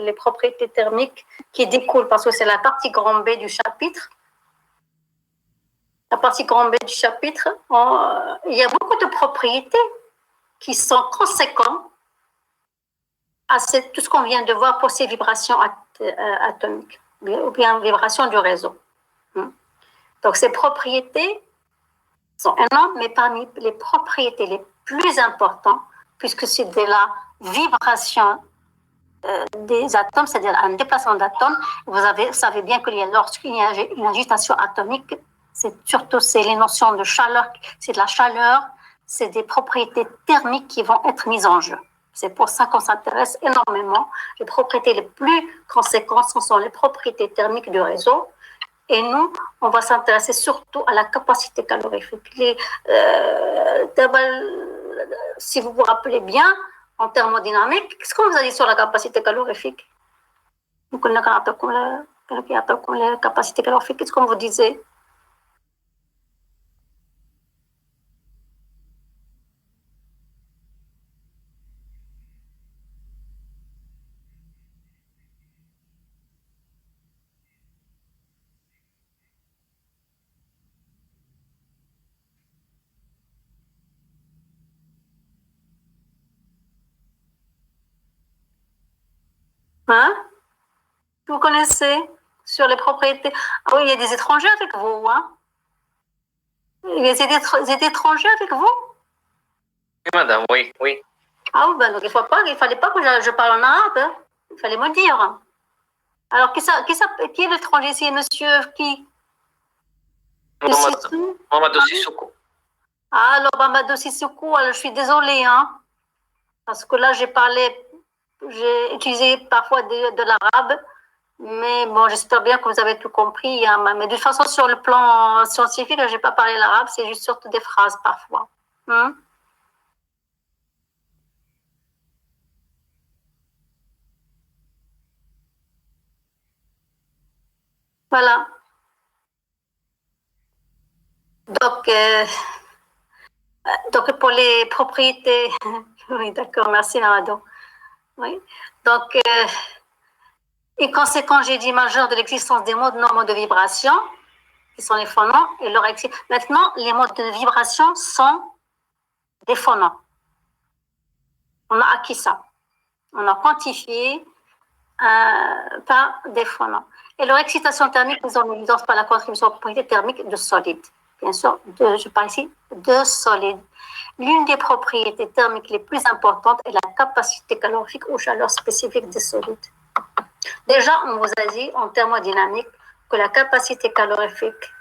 les propriétés thermiques qui découlent parce que c'est la partie grand B du chapitre. La partie grand B du chapitre, il y a beaucoup de propriétés qui sont conséquentes à tout ce qu'on vient de voir pour ces vibrations atomiques ou bien vibrations du réseau. Donc ces propriétés sont énormes, mais parmi les propriétés les plus importantes, puisque c'est de la vibration des atomes, c'est-à-dire un déplacement d'atomes, vous savez bien que lorsqu'il y a une agitation atomique, c'est les notions de chaleur, c'est de la chaleur, c'est des propriétés thermiques qui vont être mises en jeu. C'est pour ça qu'on s'intéresse énormément. Les propriétés les plus conséquentes, ce sont les propriétés thermiques du réseau. Et nous, on va s'intéresser surtout à la capacité calorifique. Si vous vous rappelez bien, en thermodynamique, qu'est-ce qu'on vous a dit sur la capacité calorifique? La capacité calorifique, qu'est-ce qu'on vous disait? Hein? Vous connaissez sur les propriétés? Ah oui, il y a des étrangers avec vous, hein? Il y a des étrangers avec vous? Oui, madame, oui, oui. Ah oui, ben donc il fallait pas que je parle en arabe, hein? Il fallait me dire. Alors, qui est l'étranger ici, monsieur qui? Mamadou Sissoko. Ah, alors, Mamadou Sissoko, alors je suis désolée, hein? Parce que là, j'ai utilisé parfois de l'arabe, mais bon, j'espère bien que vous avez tout compris. Hein, mais de toute façon, sur le plan scientifique, je n'ai pas parlé l'arabe, c'est juste surtout des phrases parfois. Hein? Voilà. Donc, pour les propriétés, oui, d'accord, merci Namadou. Oui. Donc, une conséquence, j'ai dit, majeure de l'existence des modes normaux de vibration, qui sont les phonons, et leur Maintenant, les modes de vibration sont des phonons. On a acquis ça. On a quantifié par des phonons. Et leur excitation thermique mise en évidence par la contribution aux propriétés thermiques de solides. Bien sûr, je parle ici de solides. L'une des propriétés thermiques les plus importantes est la capacité calorifique aux chaleurs spécifiques des solides. Déjà, on vous a dit en thermodynamique que la capacité calorifique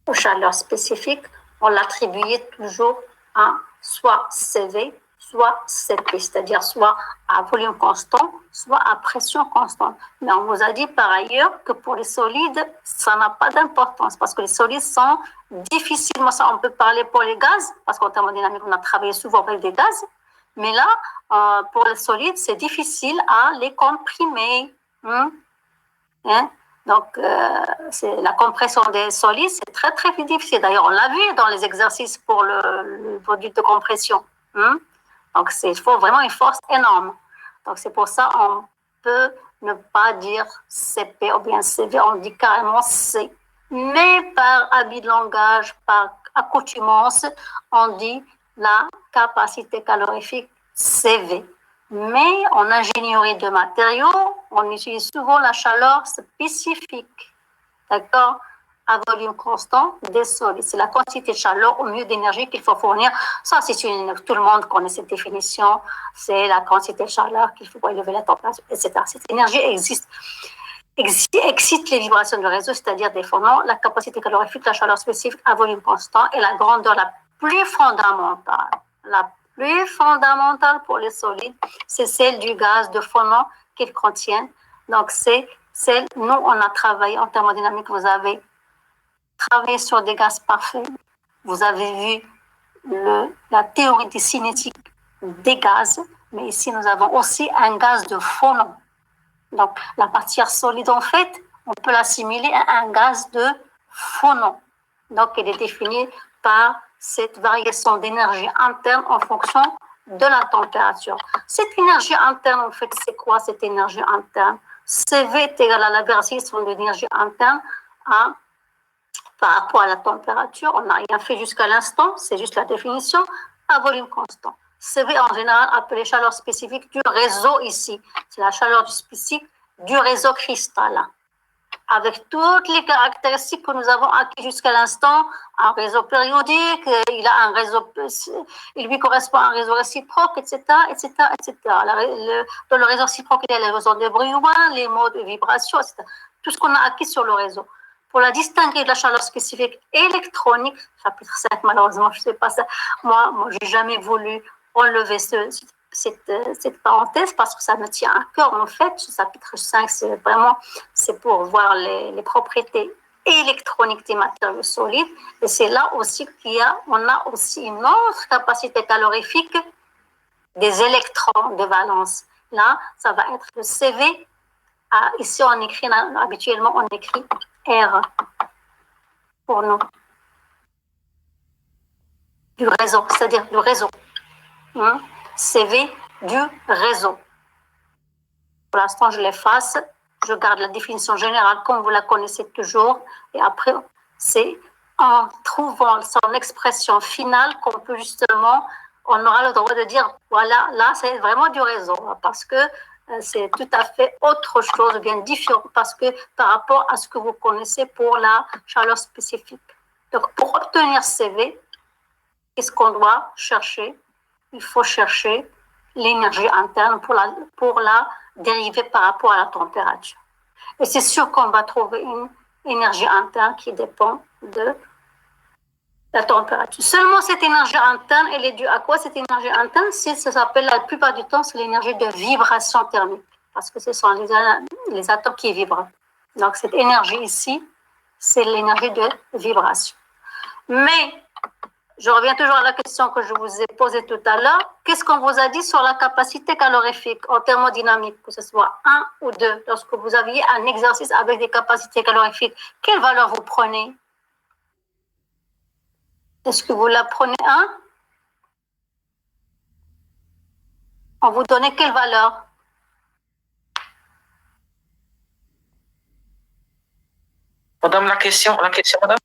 aux chaleurs spécifiques, on l'attribuait toujours à soit CV, soit CP, c'est-à-dire soit à volume constant, soit à pression constante. Mais on vous a dit par ailleurs que pour les solides, ça n'a pas d'importance parce que les solides sont difficilement, ça on peut parler pour les gaz, parce qu'en thermodynamique, on a travaillé souvent avec des gaz, mais là, pour les solides, c'est difficile à les comprimer. Donc, c'est la compression des solides, c'est très, très difficile. D'ailleurs, on l'a vu dans les exercices pour le produit de compression. Donc, il faut vraiment une force énorme. Donc, c'est pour ça qu'on peut ne pas dire CP ou bien CV, on dit carrément C. Mais par habit de langage, par accoutumance, on dit la capacité calorifique CV. Mais en ingénierie de matériaux, on utilise souvent la chaleur spécifique, d'accord, à volume constant des solides. C'est la quantité de chaleur au mieux d'énergie qu'il faut fournir. Ça, tout le monde connaît cette définition. C'est la quantité de chaleur qu'il faut pour élever la température, etc. Cette énergie excite les vibrations du réseau, c'est-à-dire des phonons. La capacité calorifique, la chaleur spécifique à volume constant est la grandeur la plus fondamentale. La plus fondamentale pour les solides, c'est celle du gaz de phonons qu'ils contiennent. Donc, c'est celle, nous, on a travaillé en thermodynamique, vous avez travaillé sur des gaz parfaits. Vous avez vu la théorie des cinétiques des gaz, mais ici, nous avons aussi un gaz de phonons. Donc, la matière solide, en fait, on peut l'assimiler à un gaz de phonons. Donc, elle est définie par cette variation d'énergie interne en fonction de la température. Cette énergie interne, en fait, c'est quoi cette énergie interne? CV est égal à la variation de l'énergie interne par rapport à la température. On n'a rien fait jusqu'à l'instant, c'est juste la définition, à volume constant. CV en général appelé chaleur spécifique du réseau ici. C'est la chaleur spécifique du réseau cristallin. Avec toutes les caractéristiques que nous avons acquises jusqu'à l'instant, un réseau périodique, il lui correspond à un réseau réciproque, etc., etc., etc. Dans le réseau réciproque, il y a les réseaux de Brillouin, les modes de vibration, etc. Tout ce qu'on a acquis sur le réseau. Pour la distinguer de la chaleur spécifique électronique, chapitre 5, malheureusement, je ne sais pas ça. Moi, j'ai jamais voulu enlever cette cette parenthèse parce que ça me tient à cœur. En fait, ce chapitre 5, c'est pour voir les propriétés électroniques des matériaux solides. Et c'est là aussi on a aussi une autre capacité calorifique des électrons de valence. Là, ça va être le CV. Ici, habituellement, on écrit R pour nous. Du réseau, c'est-à-dire du réseau. CV du réseau. Pour l'instant, je l'efface. Je garde la définition générale comme vous la connaissez toujours. Et après, c'est en trouvant son expression finale qu'on peut justement, on aura le droit de dire, voilà, là, c'est vraiment du réseau. Parce que c'est tout à fait autre chose, bien différent, parce que par rapport à ce que vous connaissez pour la chaleur spécifique. Donc, pour obtenir CV, qu'est-ce qu'on doit chercher? Il faut chercher l'énergie interne pour la dériver par rapport à la température. Et c'est sûr qu'on va trouver une énergie interne qui dépend de la température. Seulement cette énergie interne, elle est due à quoi? Cette énergie interne, ça s'appelle la plupart du temps, c'est l'énergie de vibration thermique, parce que ce sont les atomes qui vibrent. Donc cette énergie ici, c'est l'énergie de vibration. Mais je reviens toujours à la question que je vous ai posée tout à l'heure. Qu'est-ce qu'on vous a dit sur la capacité calorifique en thermodynamique, que ce soit 1 ou 2, lorsque vous aviez un exercice avec des capacités calorifiques, quelle valeur vous prenez? Est-ce que vous la prenez 1? On vous donnait quelle valeur? Madame, la question, madame?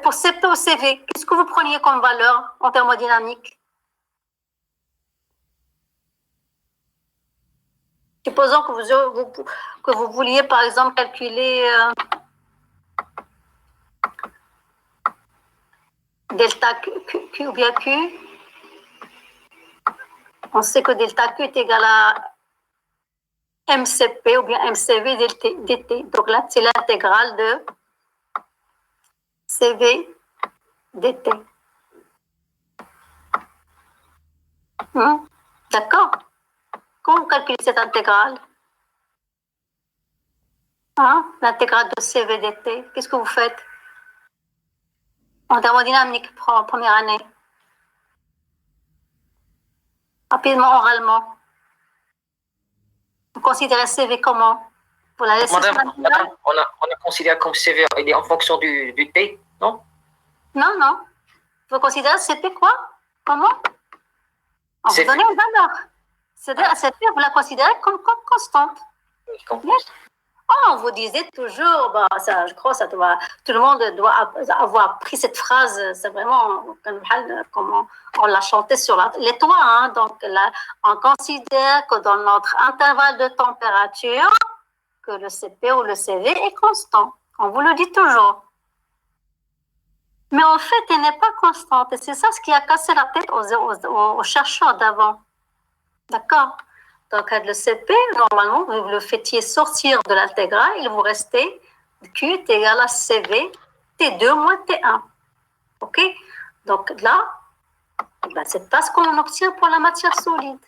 Pour CP ou CV, qu'est-ce que vous preniez comme valeur en thermodynamique? Supposons que vous vouliez, par exemple, calculer delta Q ou bien Q. On sait que delta Q est égal à MCP ou bien MCV dt. Donc là, c'est l'intégrale de CV dt. D'accord? Comment vous calculez cette intégrale? L'intégrale de CV dt. Qu'est-ce que vous faites? En thermodynamique, première année. Rapidement, oralement. Vous considérez CV comment? Vous la laissez Madame, on a considéré comme CV, il est en fonction du T, non? Non. Vous considérez CP quoi? Comment? On vous donne une valeur. C'est-à-dire, CP, vous la considérez comme constante. On vous disait toujours, je crois tout le monde doit avoir pris cette phrase, c'est vraiment comment on l'a chanté sur les toits. Donc là, on considère que dans notre intervalle de température, que le CP ou le CV est constant. On vous le dit toujours. Mais en fait, elle n'est pas constante. Et c'est ça ce qui a cassé la tête aux chercheurs d'avant. D'accord? Donc, le CP, normalement, vous le faites sortir de l'intégrale, il vous restait Q est égal à CV, T2 moins T1. OK? Donc là, c'est pas ce qu'on obtient pour la matière solide.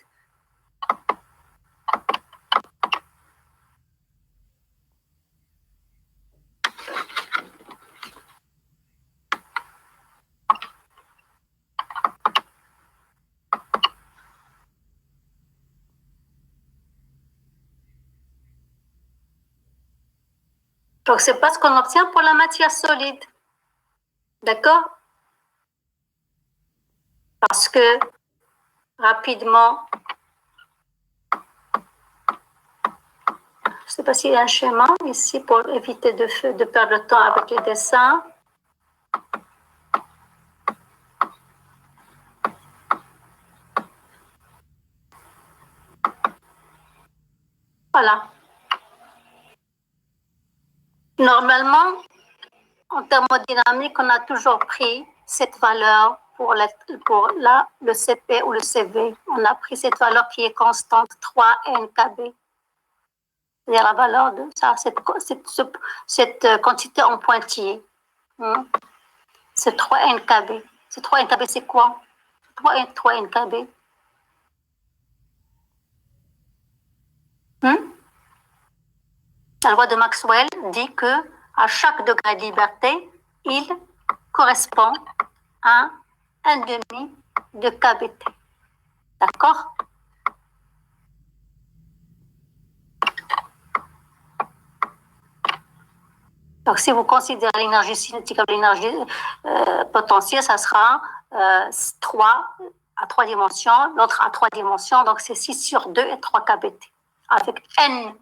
Donc, c'est pas ce qu'on obtient pour la matière solide. D'accord? Parce que, rapidement, je ne sais pas s'il y a un schéma ici pour éviter de perdre le temps avec les dessins. Voilà. Normalement, en thermodynamique, on a toujours pris cette valeur pour le CP ou le CV. On a pris cette valeur qui est constante, 3 NKB. C'est-à-dire la valeur de ça, cette quantité en pointillé. C'est 3 NKB. C'est 3 NKB, c'est quoi? 3 NKB. La loi de Maxwell dit que à chaque degré de liberté, il correspond à un demi de KBT. D'accord? Donc, si vous considérez l'énergie cinétique comme l'énergie potentielle, ça sera 3 à 3 dimensions, l'autre à 3 dimensions, donc c'est 6 sur 2 et 3 KBT. Avec N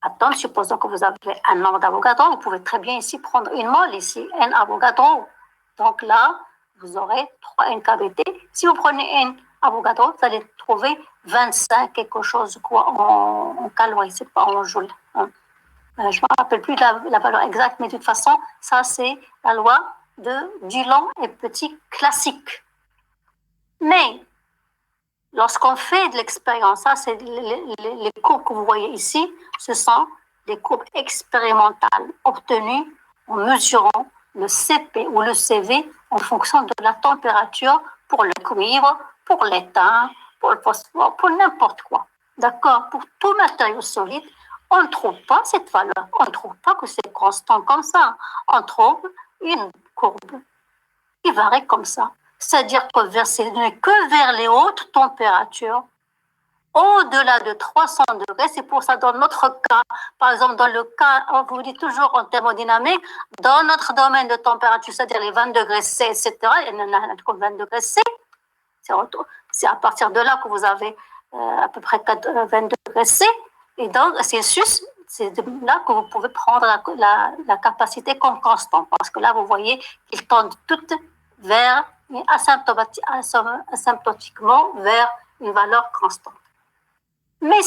atomes, supposons que vous avez un nombre d'Avogadro, vous pouvez très bien ici prendre une mole, ici, N Avogadro. Donc là, vous aurez 3 N KBT. Si vous prenez N Avogadro, vous allez trouver 25 quelque chose quoi, en calories, c'est pas en joules. Hein. Je ne me rappelle plus de la valeur exacte, mais de toute façon, ça c'est la loi de Dulong et Petit classique. Mais lorsqu'on fait de l'expérience, ça c'est les courbes que vous voyez ici, ce sont des courbes expérimentales obtenues en mesurant le CP ou le CV en fonction de la température pour le cuivre, pour l'étain, pour le phosphore, pour n'importe quoi. D'accord? Pour tout matériau solide, on ne trouve pas cette valeur. On ne trouve pas que c'est constant comme ça. On trouve une courbe qui varie comme ça. C'est-à-dire que ce n'est que vers les hautes températures, au-delà de 300 degrés, c'est pour ça dans notre cas, par exemple dans le cas, on vous dit toujours en thermodynamique, dans notre domaine de température, c'est-à-dire les 20 degrés C, etc., il y en a comme 20 degrés C, c'est à partir de là que vous avez à peu près 20 degrés C, et donc Celsius, c'est là que vous pouvez prendre la capacité comme constante, parce que là, vous voyez qu'ils tendent toutes vers, asymptotiquement vers une valeur constante. Mais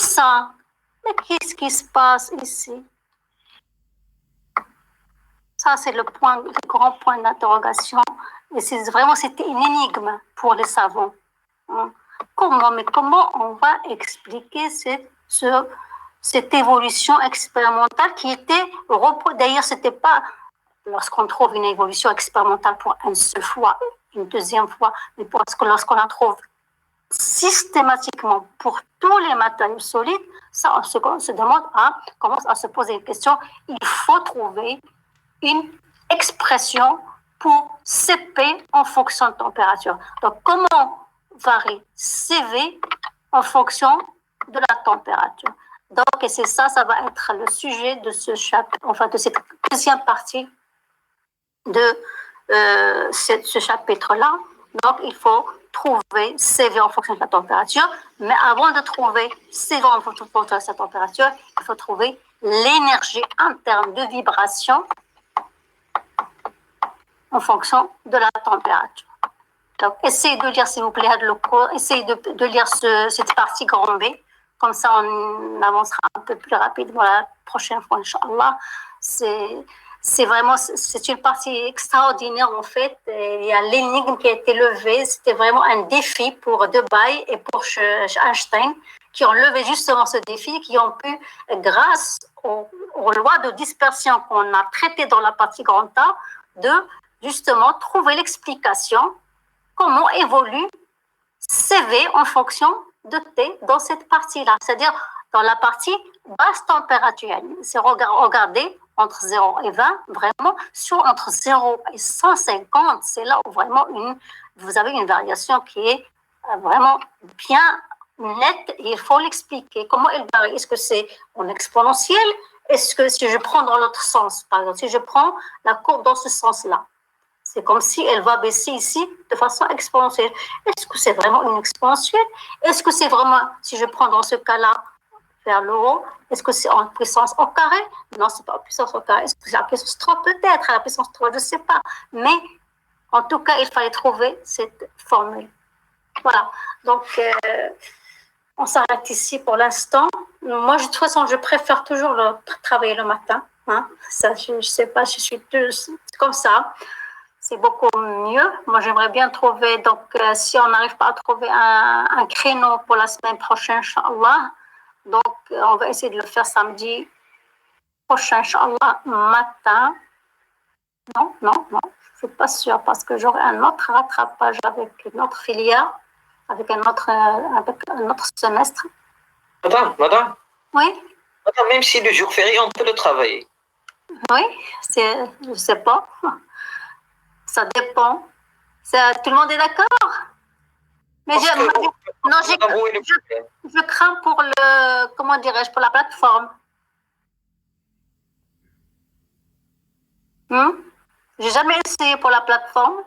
qu'est-ce qui se passe ici? Ça, c'est le grand point d'interrogation. Et c'était une énigme pour les savants. Comment on va expliquer cette évolution expérimentale qui était d'ailleurs, c'était pas lorsqu'on trouve une évolution expérimentale pour une seule fois, une deuxième fois, mais parce que lorsqu'on la trouve systématiquement pour tous les matériaux solides, ça on se demande, commence à se poser une question. Il faut trouver une expression pour CP en fonction de température. Donc, comment varie CV en fonction de la température? Donc, et c'est ça va être le sujet de ce chapitre, enfin de cette deuxième partie de ce chapitre-là. Donc, il faut trouver CV en fonction de la température, mais avant de trouver CV en fonction de la température, il faut trouver l'énergie interne de vibration en fonction de la température. Donc, essayez de lire, s'il vous plaît, essayez de lire cette partie grand B, comme ça on avancera un peu plus rapidement la prochaine fois, Inch'Allah. C'est une partie extraordinaire en fait. Il y a l'énigme qui a été levée. C'était vraiment un défi pour Debye et pour Einstein qui ont levé justement ce défi, qui ont pu, grâce aux lois de dispersion qu'on a traitées dans la partie grand A, de justement trouver l'explication comment évolue CV en fonction de T dans cette partie-là. C'est-à-dire dans la partie basse température. C'est regarder entre 0 et 20, vraiment, entre 0 et 150, c'est là où vraiment vous avez une variation qui est vraiment bien nette et il faut l'expliquer. Comment elle varie? Est-ce que c'est en exponentielle? Est-ce que si je prends dans l'autre sens, par exemple, si je prends la courbe dans ce sens-là, c'est comme si elle va baisser ici de façon exponentielle. Est-ce que c'est vraiment une exponentielle? Est-ce que c'est vraiment, si je prends dans ce cas-là, vers le haut, est-ce que c'est en puissance au carré? Non, c'est pas en puissance au carré. Est-ce que c'est la puissance 3? Peut-être, à la puissance 3, je ne sais pas. Mais, en tout cas, il fallait trouver cette formule. Voilà. Donc, on s'arrête ici pour l'instant. Moi, de toute façon, je préfère toujours travailler le matin. Hein. Ça, je ne sais pas, je suis comme ça. C'est beaucoup mieux. Moi, j'aimerais bien trouver, donc, si on n'arrive pas à trouver un créneau pour la semaine prochaine, Inch'Allah, donc, on va essayer de le faire samedi prochain, Inch'Allah, matin. Non, je ne suis pas sûre, parce que j'aurai un autre rattrapage avec une autre filière, avec un autre semestre. Madame? Oui? Madame, même si le jour férié, on peut le travailler. Oui, je sais pas. Ça dépend. Tout le monde est d'accord? Mais Parce que, non, madame, où est le problème? je crains pour comment dirais-je, pour la plateforme. J'ai jamais essayé pour la plateforme.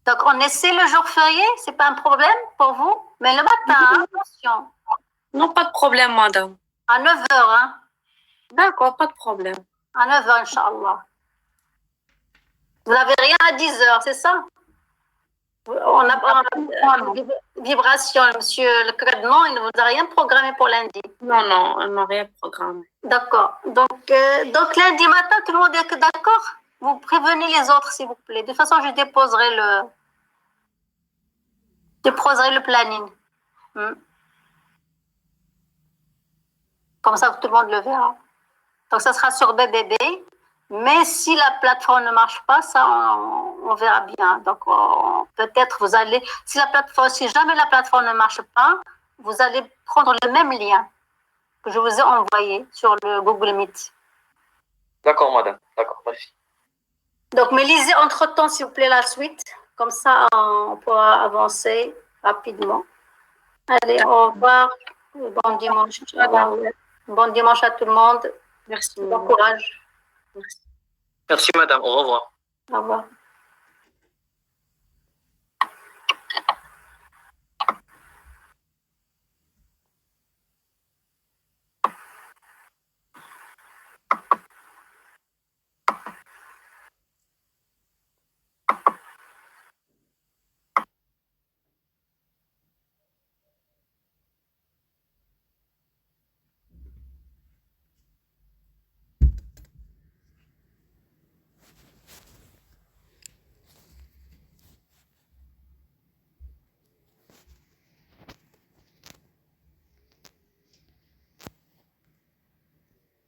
Donc, on essaie le jour férié, c'est pas un problème pour vous? Mais le matin, attention. Non, pas de problème, madame. À 9 heures, hein? D'accord, pas de problème. À 9 heures, Inch'Allah. Vous n'avez rien à 10 heures, c'est ça? On a vibration, monsieur le Crédement, il ne vous a rien programmé pour lundi. Non, non, elle n'a rien programmé. D'accord. Donc, lundi matin, tout le monde est d'accord? Vous prévenez les autres, s'il vous plaît. De toute façon, je déposerai le planning. Comme ça, tout le monde le verra. Donc, ça sera sur BBB. Mais si la plateforme ne marche pas, ça, on verra bien. Donc, peut-être vous allez, si jamais la plateforme ne marche pas, vous allez prendre le même lien que je vous ai envoyé sur le Google Meet. D'accord, madame. D'accord, merci. Donc, mais lisez entre-temps, s'il vous plaît, la suite. Comme ça, on pourra avancer rapidement. Allez, au revoir. Bon dimanche. Bon dimanche à tout le monde. Merci. Bon courage. Merci, madame. Au revoir. Au revoir.